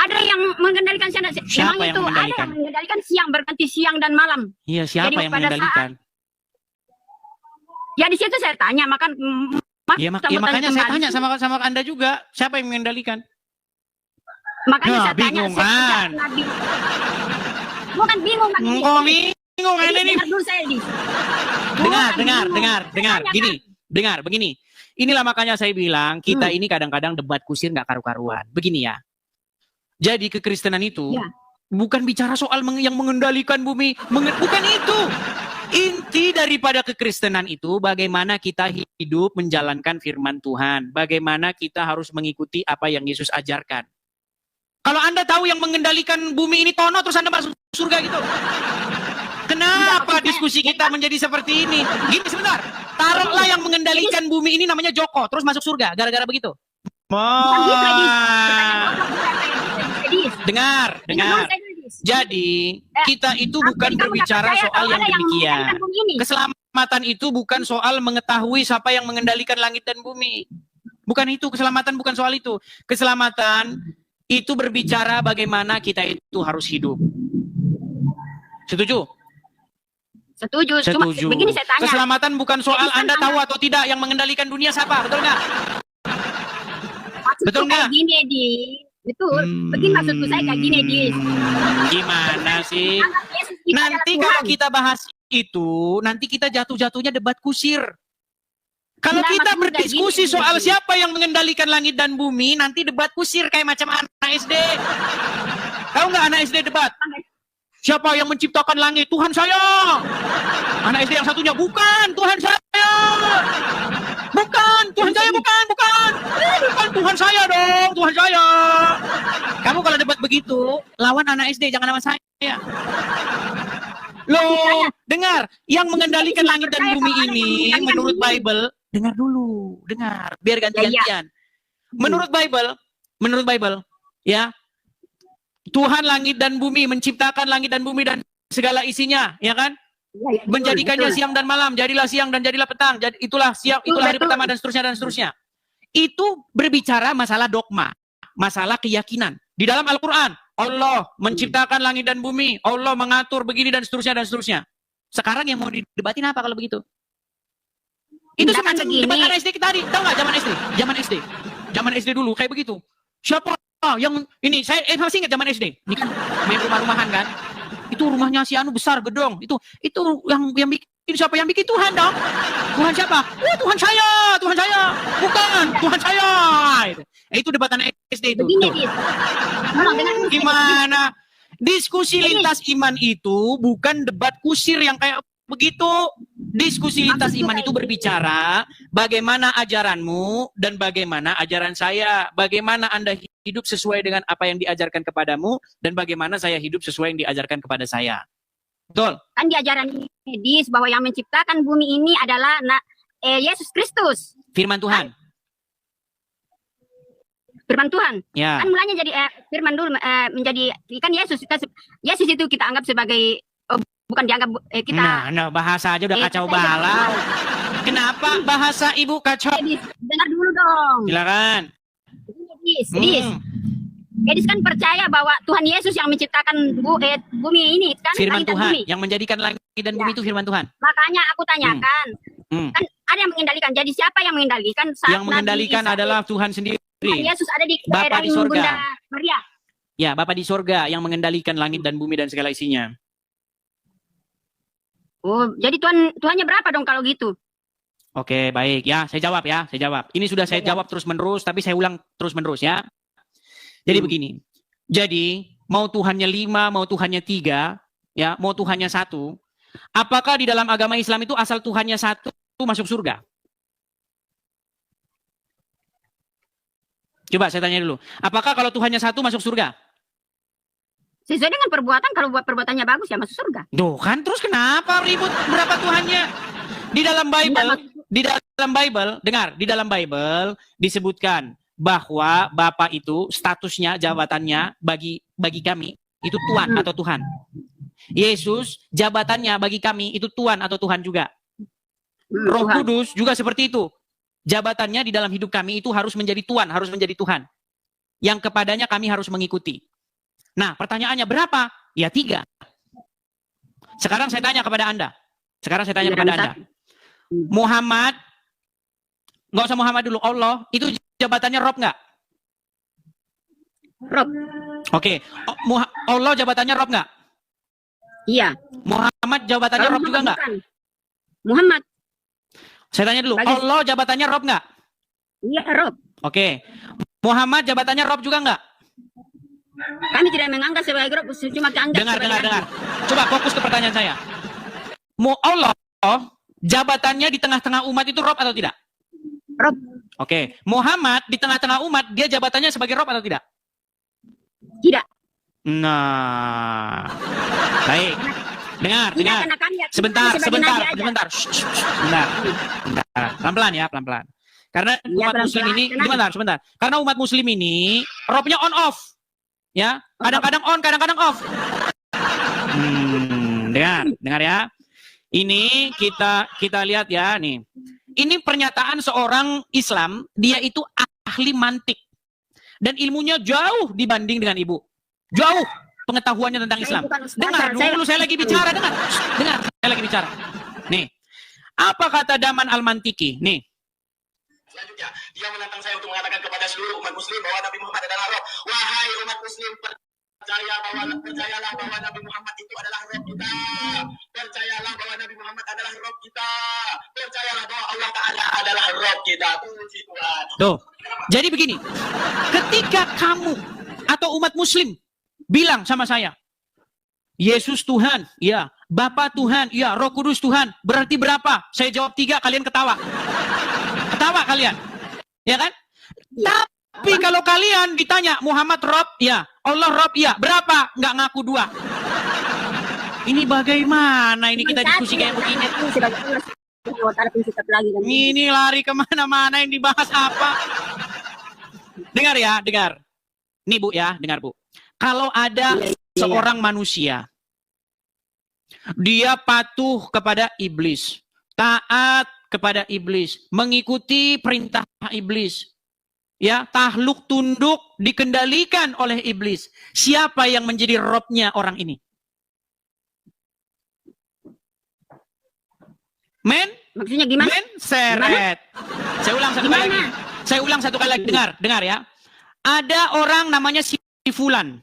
Ada yang mengendalikan siang dan Siapa memang yang itu mengendalikan? ada yang mengendalikan siang, berganti siang dan malam. Iya, siapa Jadi yang pada mengendalikan? Ya di situ saya tanya, Ya makanya saya tanya sama Anda juga, siapa yang mengendalikan? Makanya Nah, saya tanya, bingung kan? Bukan bingung Bang Edis. Kok bingung Anda ini? Dengar dulu saya, Edis. Dengar, gini, dengar, begini. Inilah makanya saya bilang, kita ini kadang-kadang debat kusir nggak karu-karuan. Begini ya. Jadi kekristenan itu bukan bicara soal yang mengendalikan bumi, bukan itu. Inti daripada kekristenan itu bagaimana kita hidup menjalankan firman Tuhan, bagaimana kita harus mengikuti apa yang Yesus ajarkan. Kalau Anda tahu yang mengendalikan bumi ini Tono, terus Anda masuk surga gitu. Kenapa diskusi kita menjadi seperti ini? Gini sebentar, taruhlah yang mengendalikan bumi ini namanya Joko, terus masuk surga, gara-gara begitu. Dengar. Jadi, kita itu bukan berbicara soal yang demikian. Keselamatan itu bukan soal mengetahui siapa yang mengendalikan langit dan bumi. Bukan itu, keselamatan bukan soal itu. Keselamatan itu berbicara bagaimana kita itu harus hidup. Setuju? Setuju. Cuma begini saya tanya. Keselamatan bukan soal Anda tahu atau tidak yang mengendalikan dunia siapa, betul nggak? Betul nggak? Gini, Edis. Betul. Begini maksudku saya kayak gini, Edis. Gimana sih? Nanti kalau kita bahas itu, nanti kita jatuh-jatuhnya debat kusir. Kalau kita berdiskusi soal siapa yang mengendalikan langit dan bumi, nanti debat kusir kayak macam anak SD. Tahu nggak anak SD debat? Siapa yang menciptakan langit? Tuhan saya. Anak SD yang satunya, bukan, Tuhan saya. Bukan, Tuhan saya, bukan. Bukan Tuhan saya dong, Tuhan saya. Kamu kalau debat begitu, lawan anak SD, jangan lawan saya. Loh, dengar, yang mengendalikan langit dan bumi ini, menurut Bible, dengar dulu, dengar, biar ganti-gantian. Menurut Bible, ya, Tuhan langit dan bumi, menciptakan langit dan bumi dan segala isinya, ya kan? Menjadikannya siang dan malam, jadilah siang dan jadilah petang, itulah siang, itulah hari pertama dan seterusnya. Itu berbicara masalah dogma, masalah keyakinan. Di dalam Al-Quran, Allah menciptakan langit dan bumi, Allah mengatur begini dan seterusnya. Sekarang yang mau didebatin apa kalau begitu? Itu semacam debat anak SD kita tadi, tahu nggak zaman SD dulu kayak begitu. Siapa yang ini? Saya masih ingat zaman SD. Ini kan main rumah-rumahan kan? Itu rumahnya si Anu besar gedong. Itu yang bikin siapa yang bikin? Tuhan dong. Tuhan siapa? Tuhan saya. Bukan, Tuhan saya. Itu debat anak SD itu. Gimana? Diskusi lintas iman itu bukan debat kusir yang kayak begitu. Diskusi lintas iman itu berbicara bagaimana ajaranmu dan bagaimana ajaran saya. Bagaimana Anda hidup sesuai dengan apa yang diajarkan kepadamu dan bagaimana saya hidup sesuai yang diajarkan kepada saya. Betul? Kan di ajaran Edis bahwa yang menciptakan bumi ini adalah Yesus Kristus. Firman Tuhan. Firman Tuhan. Ya. Kan mulanya jadi firman dulu menjadi kan Yesus. Yesus itu kita anggap sebagai bukan dianggap kita. Nah, bahasa aja udah kacau balau. Kenapa bahasa Ibu kacau? Dengar dulu dong. Silakan. Edis kan percaya bahwa Tuhan Yesus yang menciptakan bumi ini kan firman Tuhan bumi. Yang menjadikan langit dan bumi itu firman Tuhan. Makanya aku tanyakan. Kan ada yang mengendalikan. Jadi siapa yang mengendalikan? Yang mengendalikan adalah Tuhan sendiri. Tuhan Yesus ada di Bapa di surga. Bunda Maria. Ya, Bapa di surga yang mengendalikan langit dan bumi dan segala isinya. Oh, jadi Tuhannya berapa dong kalau gitu? Oke, baik ya. Saya jawab. Ini sudah saya jawab terus-menerus, tapi saya ulang terus-menerus ya. Jadi begini. Jadi, mau Tuhannya 5, mau Tuhannya 3, ya, mau Tuhannya 1. Apakah di dalam agama Islam itu asal Tuhannya 1 masuk surga? Coba saya tanya dulu. Apakah kalau Tuhannya satu masuk surga? Sesuai dengan perbuatan, kalau buat perbuatannya bagus ya masuk surga. Tuh kan, terus kenapa ribut berapa Tuhannya? Di dalam Bible, dengar, di dalam Bible disebutkan bahwa Bapa itu statusnya, jabatannya bagi kami itu Tuhan atau Tuhan. Yesus jabatannya bagi kami itu Tuhan atau Tuhan juga. Roh Kudus juga seperti itu. Jabatannya di dalam hidup kami itu harus menjadi Tuhan, harus menjadi Tuhan. Yang kepadanya kami harus mengikuti. Nah, pertanyaannya berapa? Ya 3. Sekarang saya tanya kepada Anda. Muhammad, nggak usah Muhammad dulu, Allah, itu jabatannya Rob nggak? Rob. Oke. Allah jabatannya Rob nggak? Iya. Muhammad jabatannya Rob juga nggak? Muhammad. Saya tanya dulu, Allah jabatannya Rob nggak? Iya, Rob. Oke. Muhammad jabatannya Rob juga nggak? Kami tidak menganggap sebagai Rob, cuma keanggap dengar. Coba fokus ke pertanyaan saya. Allah jabatannya di tengah-tengah umat itu Rob atau tidak? Rob. Oke. Muhammad di tengah-tengah umat, dia jabatannya sebagai Rob atau tidak? Tidak. Nah. Baik. Dengar. Sebentar. Pelan-pelan ya, pelan-pelan. Karena umat muslim ini, sebentar. Karena umat muslim ini, Robnya on off. Ya, kadang-kadang on, kadang-kadang off. Dengar ya. Ini kita lihat ya nih. Ini pernyataan seorang Islam, dia itu ahli mantik. Dan ilmunya jauh dibanding dengan ibu. Jauh pengetahuannya tentang Islam. Dengar dulu, saya lagi bicara, dengar, saya lagi bicara. Nih, apa kata Daman Al-Mantiki? Nih. Selanjutnya, dia menantang saya untuk mengatakan kepada seluruh umat muslim bahwa Nabi Muhammad adalah Rob. Wahai umat muslim, percayalah bahwa Nabi Muhammad itu adalah Rob kita. Percayalah bahwa Nabi Muhammad adalah Rob kita. Percayalah bahwa Allah Ta'ala adalah Rob kita. Puji Tuhan. Tuh, jadi begini. Ketika kamu atau umat muslim bilang sama saya, Yesus Tuhan, ya. Bapa Tuhan, ya. Roh Kudus Tuhan. Berarti berapa? Saya jawab 3, kalian ketawa. Ketawa kalian, ya kan? Ya. Tapi kalau kalian ditanya Muhammad Rob, ya, Allah Rob, ya, berapa? Nggak ngaku 2. Ini bagaimana? Ini kita diskusi kayak begini. Ini lari kemana-mana, yang dibahas apa? Dengar ya, dengar. Nih Bu ya, dengar Bu. Kalau ada seorang manusia, dia patuh kepada iblis, taat kepada iblis, mengikuti perintah iblis, ya, tahluk tunduk dikendalikan oleh iblis. Siapa yang menjadi robnya orang ini? Men? Maksudnya gimana? Men seret. Saya ulang satu kali lagi. Dengar ya. Ada orang namanya si Fulan.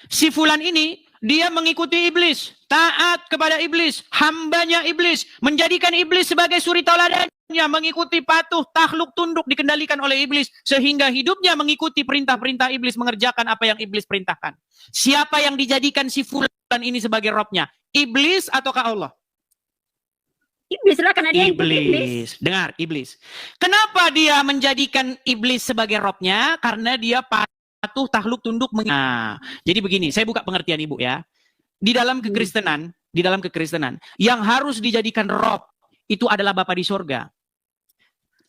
Si Fulan ini dia mengikuti iblis, taat kepada iblis, hambanya iblis, menjadikan iblis sebagai suri tauladannya, mengikuti patuh, tahluk tunduk dikendalikan oleh iblis, sehingga hidupnya mengikuti perintah-perintah iblis, mengerjakan apa yang iblis perintahkan. Siapa yang dijadikan si Fulan ini sebagai robnya? Iblis ataukah Allah? Iblis lah, karena dia iblis. Dengar, iblis. Kenapa dia menjadikan iblis sebagai robnya? Karena dia patuh, tahluk tunduk. Nah, jadi begini, saya buka pengertian Ibu ya. Di dalam kekristenan, yang harus dijadikan rob itu adalah Bapa di sorga.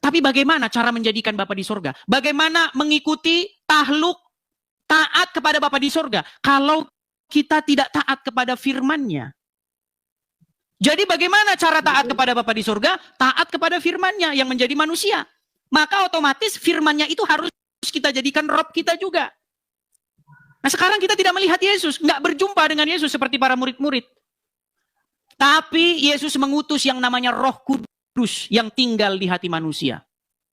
Tapi bagaimana cara menjadikan Bapa di sorga? Bagaimana mengikuti tahluk, taat kepada Bapa di sorga kalau kita tidak taat kepada firman-Nya? Jadi bagaimana cara taat kepada Bapa di sorga? Taat kepada firman-Nya yang menjadi manusia. Maka otomatis firman-Nya itu harus kita jadikan rob kita juga. Nah sekarang kita tidak melihat Yesus, nggak berjumpa dengan Yesus seperti para murid-murid. Tapi Yesus mengutus yang namanya Roh Kudus yang tinggal di hati manusia.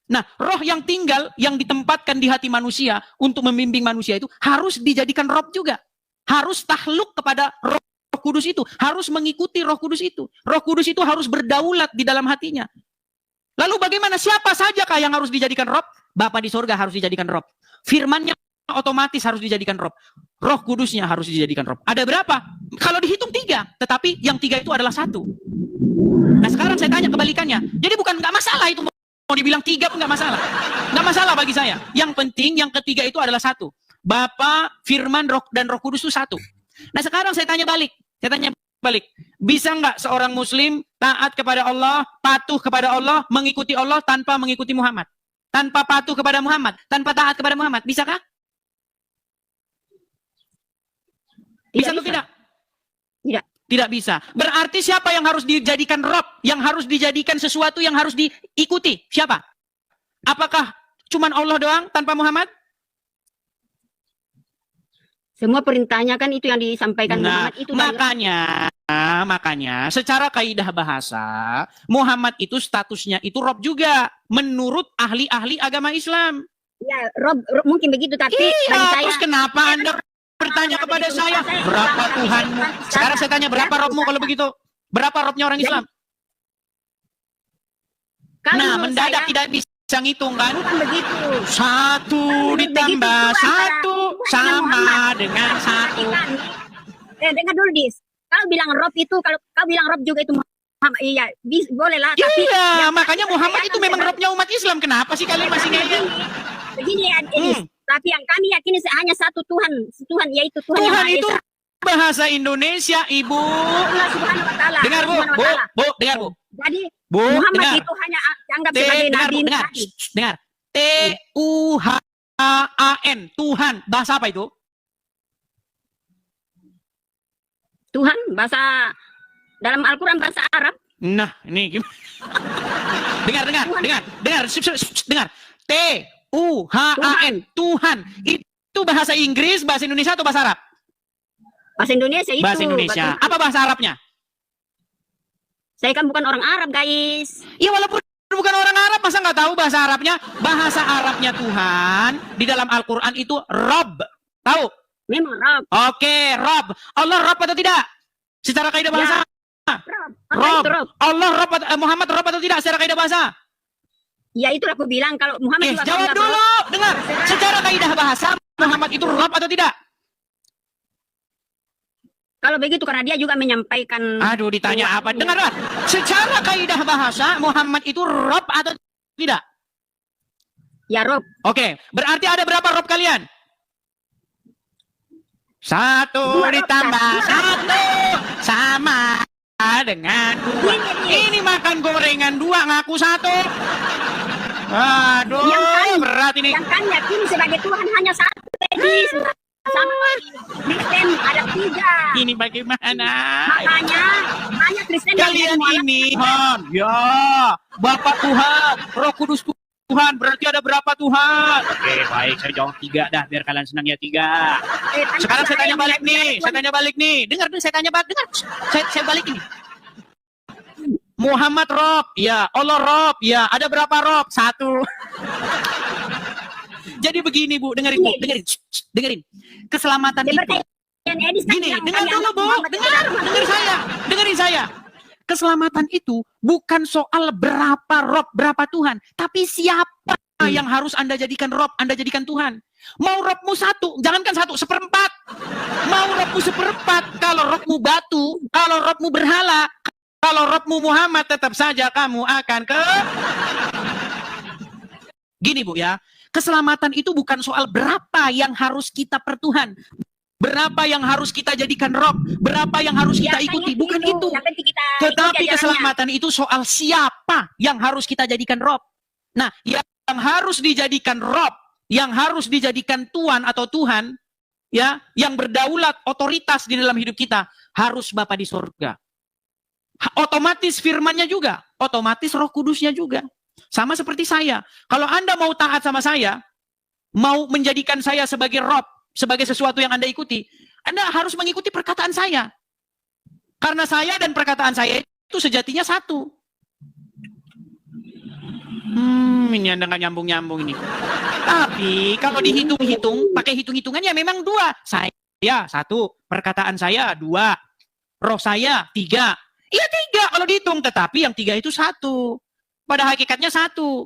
Nah roh yang tinggal, yang ditempatkan di hati manusia untuk membimbing manusia itu harus dijadikan rob juga. Harus tahluk kepada Roh Kudus itu, harus mengikuti Roh Kudus itu. Roh Kudus itu harus berdaulat di dalam hatinya. Lalu bagaimana? Siapa sajakah yang harus dijadikan rob? Bapa di sorga harus dijadikan rob. Firman-Nya otomatis harus dijadikan rob. Roh Kudusnya harus dijadikan rob. Ada berapa? Kalau dihitung 3, tetapi yang 3 itu adalah 1. Nah sekarang saya tanya kebalikannya. Jadi bukan nggak masalah itu mau dibilang 3 pun nggak masalah. Nggak masalah bagi saya. Yang penting yang ketiga itu adalah satu. Bapa, Firman, dan Roh Kudus itu satu. Nah sekarang saya tanya balik. Bisa nggak seorang Muslim taat kepada Allah, patuh kepada Allah, mengikuti Allah tanpa mengikuti Muhammad? Tanpa patuh kepada Muhammad, tanpa taat kepada Muhammad, bisakah? Bisa atau tidak? Tidak. Tidak bisa. Berarti siapa yang harus dijadikan Rob? Yang harus dijadikan sesuatu yang harus diikuti? Siapa? Apakah cuman Allah doang tanpa Muhammad? Semua perintahnya kan itu yang disampaikan Muhammad itu. Makanya secara kaidah bahasa, Muhammad itu statusnya itu Rob juga menurut ahli-ahli agama Islam. Ya, Rob mungkin begitu, tapi bagi saya, terus kenapa Anda bertanya kepada saya, berapa Tuhanmu? Sekarang saya tanya, berapa Robmu kalau begitu? Berapa Robnya orang Islam? Nah, mendadak tidak bisa ngitung kan? Bukan begitu. 1 ditambah 1 sama dengan 1. Dengar dulu, Dis. Kalau bilang Rob itu, kalau kau bilang Rob juga itu Muhammad, iya, boleh lah. Tapi iya, makanya Muhammad itu memang Robnya umat Islam. Kenapa sih kalian masih ngeyel? Begini, Dis. Tapi yang kami yakini hanya satu Tuhan, yaitu Tuhan yang Maha itu Esa. Bahasa Indonesia, Ibu. Allah Subhanahu wa Ta'ala. Dengar, Bu. Dengar, Bu. Jadi Bu, Muhammad dengar. itu hanya dianggap sebagai nabi. Dengar. Tuhan, Tuhan. Bahasa apa itu? Tuhan, bahasa dalam Al-Quran bahasa Arab. Nah, ini gimana? Dengar. Tuhan. Tuhan. Itu bahasa Inggris, bahasa Indonesia atau bahasa Arab? Bahasa Indonesia itu. Bahasa Indonesia. Apa bahasa Arabnya? Saya kan bukan orang Arab, guys. Ya walaupun bukan orang Arab, masa nggak tahu bahasa Arabnya? Bahasa Arabnya Tuhan di dalam Al-Quran itu Rob. Tahu? Memang Rob. Oke, Rob. Allah Rob atau tidak? Secara kaidah bahasa. Rob. Allah Rob atau Muhammad Rob atau tidak secara kaidah bahasa? Ya itu aku bilang kalau Muhammad juga jawab dulu. Rob. Dengar. Secara kaidah bahasa Muhammad itu Rob atau tidak? Kalau begitu karena dia juga menyampaikan. Aduh, ditanya apa? Dengarlah. Secara kaidah bahasa Muhammad itu Rob atau tidak? Ya Rob. Oke, berarti ada berapa Rob kalian? 1 ditambah 1 sama dengan 2. Ini makan gorengan 2 ngaku 1. Aduh, berat ini. Yang kami yakini sebagai Tuhan hanya 1. Sama Kristen ada 3. Ini bagaimana? Makanya hanya Kristen kalian ini ya Bapak Tuhan, Roh Kudus Tuhan, berarti ada berapa Tuhan? Oke, baik, saya jawab 3 dah, biar kalian senang ya 3. Sekarang saya tanya balik nih. Dengar, saya tanya balik, dengar. Saya balik ini. Muhammad Rob, ya. Allah Rob, ya. Ada berapa Rob? 1. Jadi begini, Bu, dengerin, Bu, dengerin. Keselamatan itu. Gini, dengar dulu, Bu. Dengerin saya. Keselamatan itu bukan soal berapa Rob, berapa Tuhan, tapi siapa yang harus Anda jadikan Rob, Anda jadikan Tuhan. Mau Robmu 1, jangankan 1/4. Mau Robmu 1/4, kalau Robmu batu, kalau Robmu berhala, kalau Robmu Muhammad, tetap saja kamu akan ke. Gini, Bu, ya. Keselamatan itu bukan soal berapa yang harus kita pertuhan. Berapa yang harus kita jadikan Rob, berapa yang harus kita ikuti, bukan itu. Tetapi keselamatan itu soal siapa yang harus kita jadikan Rob. Nah, yang harus dijadikan Rob, yang harus dijadikan Tuan atau Tuhan, ya, yang berdaulat otoritas di dalam hidup kita, harus Bapa di surga. Otomatis firman-Nya juga, otomatis Roh Kudusnya juga. Sama seperti saya. Kalau Anda mau taat sama saya, mau menjadikan saya sebagai Rob, sebagai sesuatu yang Anda ikuti, Anda harus mengikuti perkataan saya. Karena saya dan perkataan saya itu sejatinya 1. Ini Anda nggak nyambung-nyambung ini. Tapi kalau dihitung-hitung, pakai hitung-hitungan ya memang 2. Saya 1, perkataan saya 2, roh saya 3. Iya 3 kalau dihitung, tetapi yang 3 itu 1. Pada hakikatnya 1.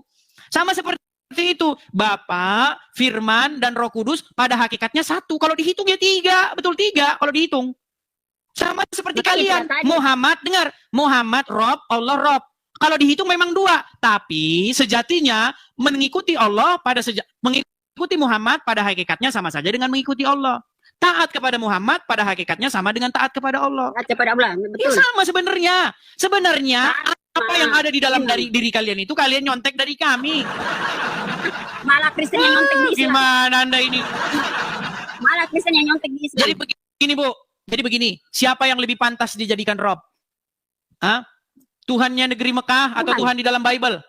Sama seperti itu, Bapa, Firman, dan Roh Kudus pada hakikatnya 1. Kalau dihitung ya 3, betul 3 kalau dihitung. Sama seperti kalian. Muhammad, dengar. Muhammad Rob, Allah Rob. Kalau dihitung memang 2, tapi sejatinya mengikuti Allah mengikuti Muhammad pada hakikatnya sama saja dengan mengikuti Allah. Taat kepada Muhammad pada hakikatnya sama dengan taat kepada Allah. Taat kepada Allah, betul. Ya sama sebenarnya. Sebenarnya apa yang ada di dalam diri kalian itu kalian nyontek dari kami. Malah Kristen yang nyontek di Islam. Gimana Anda ini? Malah Kristen yang nyontek di Islam. Jadi begini, Bu. Jadi begini, siapa yang lebih pantas dijadikan Rob? Hah? Tuhannya negeri Mekah atau Tuhan di dalam Bible?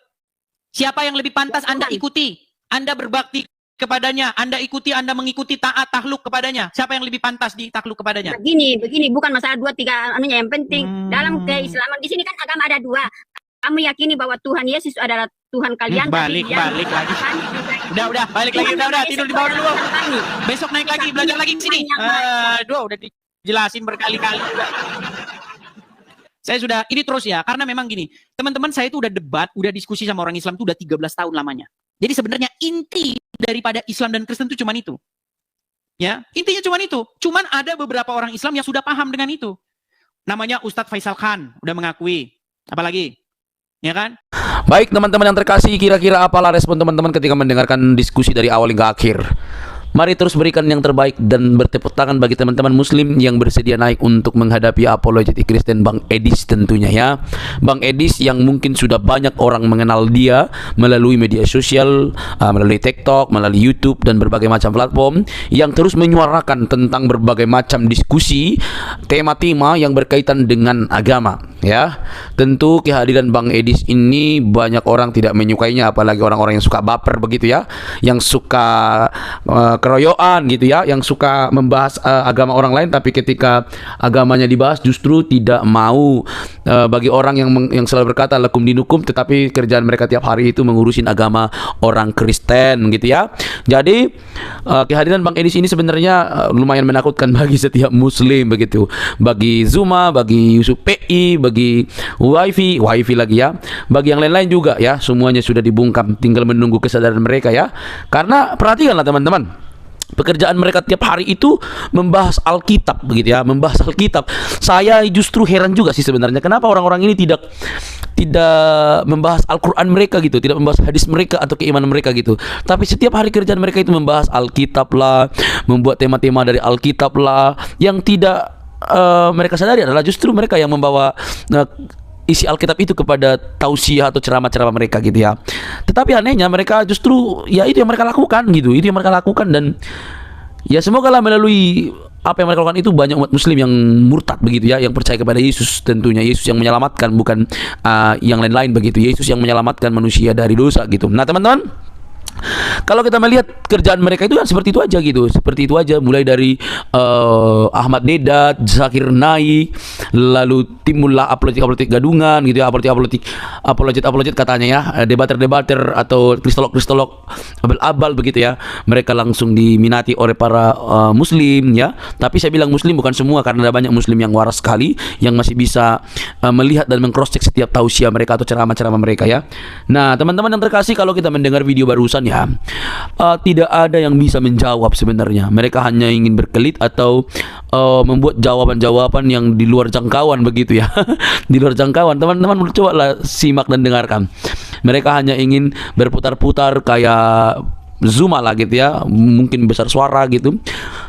Siapa yang lebih pantas Anda ikuti? Anda berbakti kepadanya, Anda ikuti, Anda mengikuti, taat, takluk kepadanya. Siapa yang lebih pantas ditakluk kepadanya? Begini, bukan masalah 2, 3 anunya, yang penting dalam keislaman di sini kan agama ada 2. Kamu yakini bahwa Tuhan Yesus adalah Tuhan kalian. Balik lagi. Udah, balik lagi, udah, tidur di bawah dulu. Besok naik lagi, belajar lagi di sini. Aduh, udah dijelasin berkali-kali juga. Saya sudah, ini terus ya, karena memang gini, teman-teman saya itu udah debat, udah diskusi sama orang Islam itu udah 13 tahun lamanya. Jadi sebenarnya inti daripada Islam dan Kristen itu cuma itu. Ya, intinya cuma itu. Cuman ada beberapa orang Islam yang sudah paham dengan itu. Namanya Ustadz Faisal Khan, udah mengakui. Apalagi? Ya kan? Baik teman-teman yang terkasih, kira-kira apalah respon teman-teman ketika mendengarkan diskusi dari awal hingga akhir? Mari terus berikan yang terbaik dan bertepuk tangan bagi teman-teman muslim yang bersedia naik untuk menghadapi apologetik Kristen Bang Edis tentunya ya. Bang Edis yang mungkin sudah banyak orang mengenal dia melalui media sosial, melalui TikTok, melalui YouTube dan berbagai macam platform yang terus menyuarakan tentang berbagai macam diskusi, tema-tema yang berkaitan dengan agama ya. Tentu kehadiran Bang Edis ini banyak orang tidak menyukainya, apalagi orang-orang yang suka baper begitu ya, yang suka keroyokan gitu ya, yang suka membahas agama orang lain tapi ketika agamanya dibahas justru tidak mau. Bagi orang yang selalu berkata lakum dinukum, tetapi kerjaan mereka tiap hari itu mengurusin agama orang Kristen gitu ya. Jadi kehadiran Bang Edis ini sebenarnya lumayan menakutkan bagi setiap muslim begitu, bagi Zuma, bagi Yusuf PI, bagi Wifi lagi ya, bagi yang lain-lain juga ya, semuanya sudah dibungkam, tinggal menunggu kesadaran mereka ya. Karena perhatikanlah teman-teman, pekerjaan mereka tiap hari itu membahas Alkitab begitu ya, membahas Alkitab. Saya justru heran juga sih sebenarnya kenapa orang-orang ini tidak membahas Al-Quran mereka gitu, tidak membahas hadis mereka atau keimanan mereka gitu. Tapi setiap hari kerjaan mereka itu membahas Alkitab lah, membuat tema-tema dari Alkitab lah. Yang tidak mereka sadari adalah justru mereka yang membawa isi Alkitab itu kepada tausiah atau ceramah-ceramah mereka gitu ya. Tetapi anehnya mereka justru ya itu yang mereka lakukan gitu, itu yang mereka lakukan. Dan ya semoga lah melalui apa yang mereka lakukan itu banyak umat muslim yang murtad begitu ya, yang percaya kepada Yesus tentunya. Yesus yang menyelamatkan, bukan yang lain-lain begitu. Yesus yang menyelamatkan manusia dari dosa gitu. Nah teman-teman, kalau kita melihat kerjaan mereka itu kan seperti itu aja gitu, seperti itu aja, mulai dari Ahmad Dedat, Zakir Naik, lalu timbullah apologetik gadungan gitu ya, apologet katanya ya, debater atau kristolog abal begitu ya. Mereka langsung diminati oleh para muslim ya. Tapi saya bilang muslim bukan semua, karena ada banyak muslim yang waras sekali yang masih bisa melihat dan meng-cross check setiap tausiah mereka atau ceramah-ceramah mereka ya. Nah teman-teman yang terkasih, kalau kita mendengar video barusan ya, tidak ada yang bisa menjawab sebenarnya. Mereka hanya ingin berkelit atau membuat jawaban-jawaban yang di luar jangkauan begitu ya. Di luar jangkauan. Teman-teman coba lah simak dan dengarkan. Mereka hanya ingin berputar-putar kayak Zuma lah gitu ya, mungkin besar suara gitu.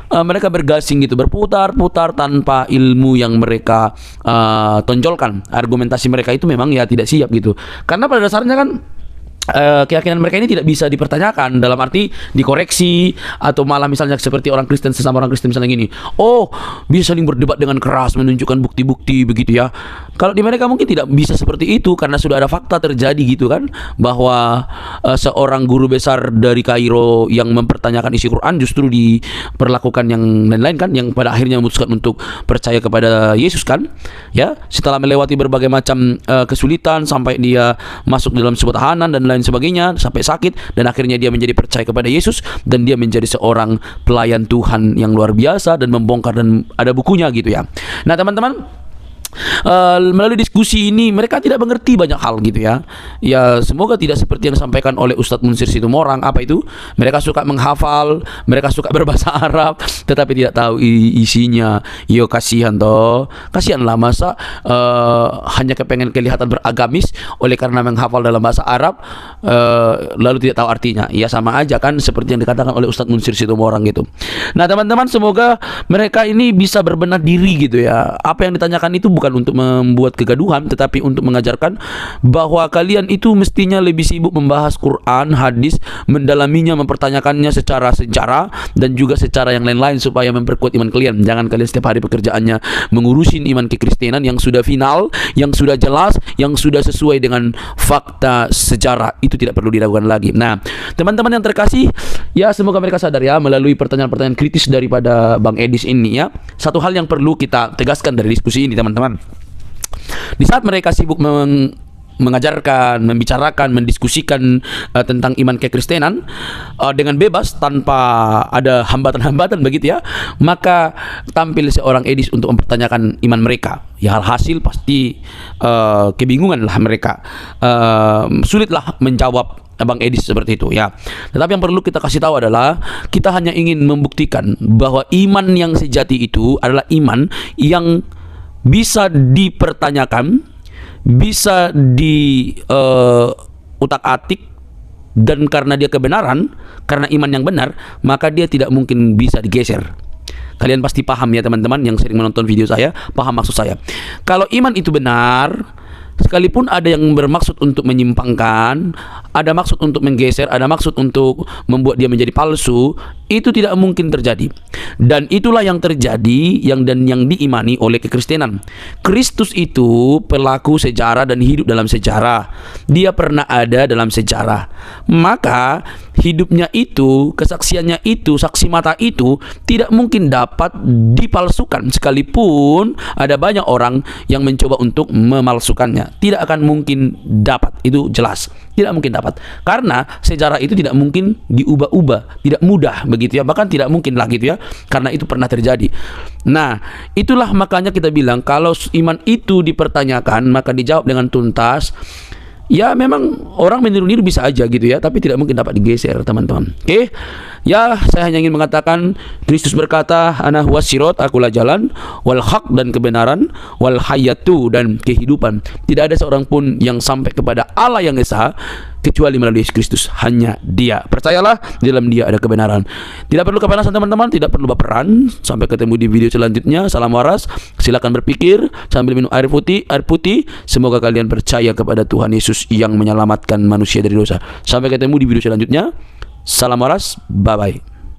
Mereka bergasing gitu, berputar-putar tanpa ilmu yang mereka tonjolkan. Argumentasi mereka itu memang ya tidak siap gitu. Karena pada dasarnya kan keyakinan mereka ini tidak bisa dipertanyakan, dalam arti dikoreksi, atau malah misalnya seperti orang Kristen, sesama orang Kristen misalnya gini, oh bisa saling berdebat dengan keras, menunjukkan bukti-bukti begitu ya. Kalau di mereka mungkin tidak bisa seperti itu, karena sudah ada fakta terjadi gitu kan, bahwa seorang guru besar dari Kairo yang mempertanyakan isi Quran justru diperlakukan yang lain-lain kan, yang pada akhirnya memutuskan untuk percaya kepada Yesus kan ya, setelah melewati berbagai macam kesulitan sampai dia masuk dalam sebuah tahanan dan lain sebagainya, sampai sakit, dan akhirnya dia menjadi percaya kepada Yesus, dan dia menjadi seorang pelayan Tuhan yang luar biasa dan membongkar, dan ada bukunya gitu ya. Nah teman-teman, melalui diskusi ini mereka tidak mengerti banyak hal gitu ya. Ya semoga tidak seperti yang disampaikan oleh Ustadz Munsir Situmorang. Apa itu? Mereka suka menghafal, mereka suka berbahasa Arab, tetapi tidak tahu isinya. Yo kasihan toh, kasihanlah masa hanya kepengen kelihatan beragamis oleh karena menghafal dalam bahasa Arab, lalu tidak tahu artinya. Ya sama aja kan seperti yang dikatakan oleh Ustadz Munsir Situmorang gitu. Nah teman-teman, semoga mereka ini bisa berbenah diri gitu ya. Apa yang ditanyakan itu bukan untuk membuat kegaduhan, tetapi untuk mengajarkan bahwa kalian itu mestinya lebih sibuk membahas Quran, hadis, mendalaminya, mempertanyakannya secara sejarah dan juga secara yang lain-lain supaya memperkuat iman kalian. Jangan kalian setiap hari pekerjaannya mengurusin iman kekristenan yang sudah final, yang sudah jelas, yang sudah sesuai dengan fakta sejarah. Itu tidak perlu diragukan lagi. Nah, teman-teman yang terkasih, ya semoga mereka sadar ya melalui pertanyaan-pertanyaan kritis daripada Bang Edis ini ya. Satu hal yang perlu kita tegaskan dari diskusi ini teman-teman. Di saat mereka sibuk mengajarkan, membicarakan, mendiskusikan tentang iman kekristenan dengan bebas tanpa ada hambatan-hambatan begitu ya, maka tampil seorang Edis untuk mempertanyakan iman mereka. Ya alhasil pasti kebingungan lah mereka, sulitlah menjawab Bang Edis seperti itu ya. Tetapi yang perlu kita kasih tahu adalah kita hanya ingin membuktikan bahwa iman yang sejati itu adalah iman yang bisa dipertanyakan, bisa diutak-atik, dan karena dia kebenaran, karena iman yang benar, maka dia tidak mungkin bisa digeser. Kalian pasti paham ya teman-teman yang sering menonton video saya, paham maksud saya. Kalau iman itu benar, sekalipun ada yang bermaksud untuk menyimpangkan, ada maksud untuk menggeser, ada maksud untuk membuat dia menjadi palsu, itu tidak mungkin terjadi. Dan itulah yang terjadi yang diimani oleh kekristenan. Kristus itu pelaku sejarah dan hidup dalam sejarah. Dia pernah ada dalam sejarah. Maka hidupnya itu, kesaksiannya itu, saksi mata itu tidak mungkin dapat dipalsukan, sekalipun ada banyak orang yang mencoba untuk memalsukannya. Tidak akan mungkin dapat, itu jelas. Tidak mungkin dapat. Karena sejarah itu tidak mungkin diubah-ubah, tidak mudah begitu ya, bahkan tidak mungkin lah gitu ya, karena itu pernah terjadi. Nah, itulah makanya kita bilang kalau iman itu dipertanyakan maka dijawab dengan tuntas. Ya memang orang meniru-niru bisa aja gitu ya, tapi tidak mungkin dapat digeser teman-teman. Oke. Ya, saya hanya ingin mengatakan Kristus berkata, ana huwas sirat, akulah jalan, wal haq dan kebenaran, wal hayatu dan kehidupan. Tidak ada seorang pun yang sampai kepada Allah yang esa kecuali melalui Yesus Kristus. Hanya Dia. Percayalah, di dalam Dia ada kebenaran. Tidak perlu kepanasan teman-teman, tidak perlu baperan. Sampai ketemu di video selanjutnya. Salam waras. Silakan berpikir sambil minum air putih. Semoga kalian percaya kepada Tuhan Yesus yang menyelamatkan manusia dari dosa. Sampai ketemu di video selanjutnya. Salam waras. Bye bye.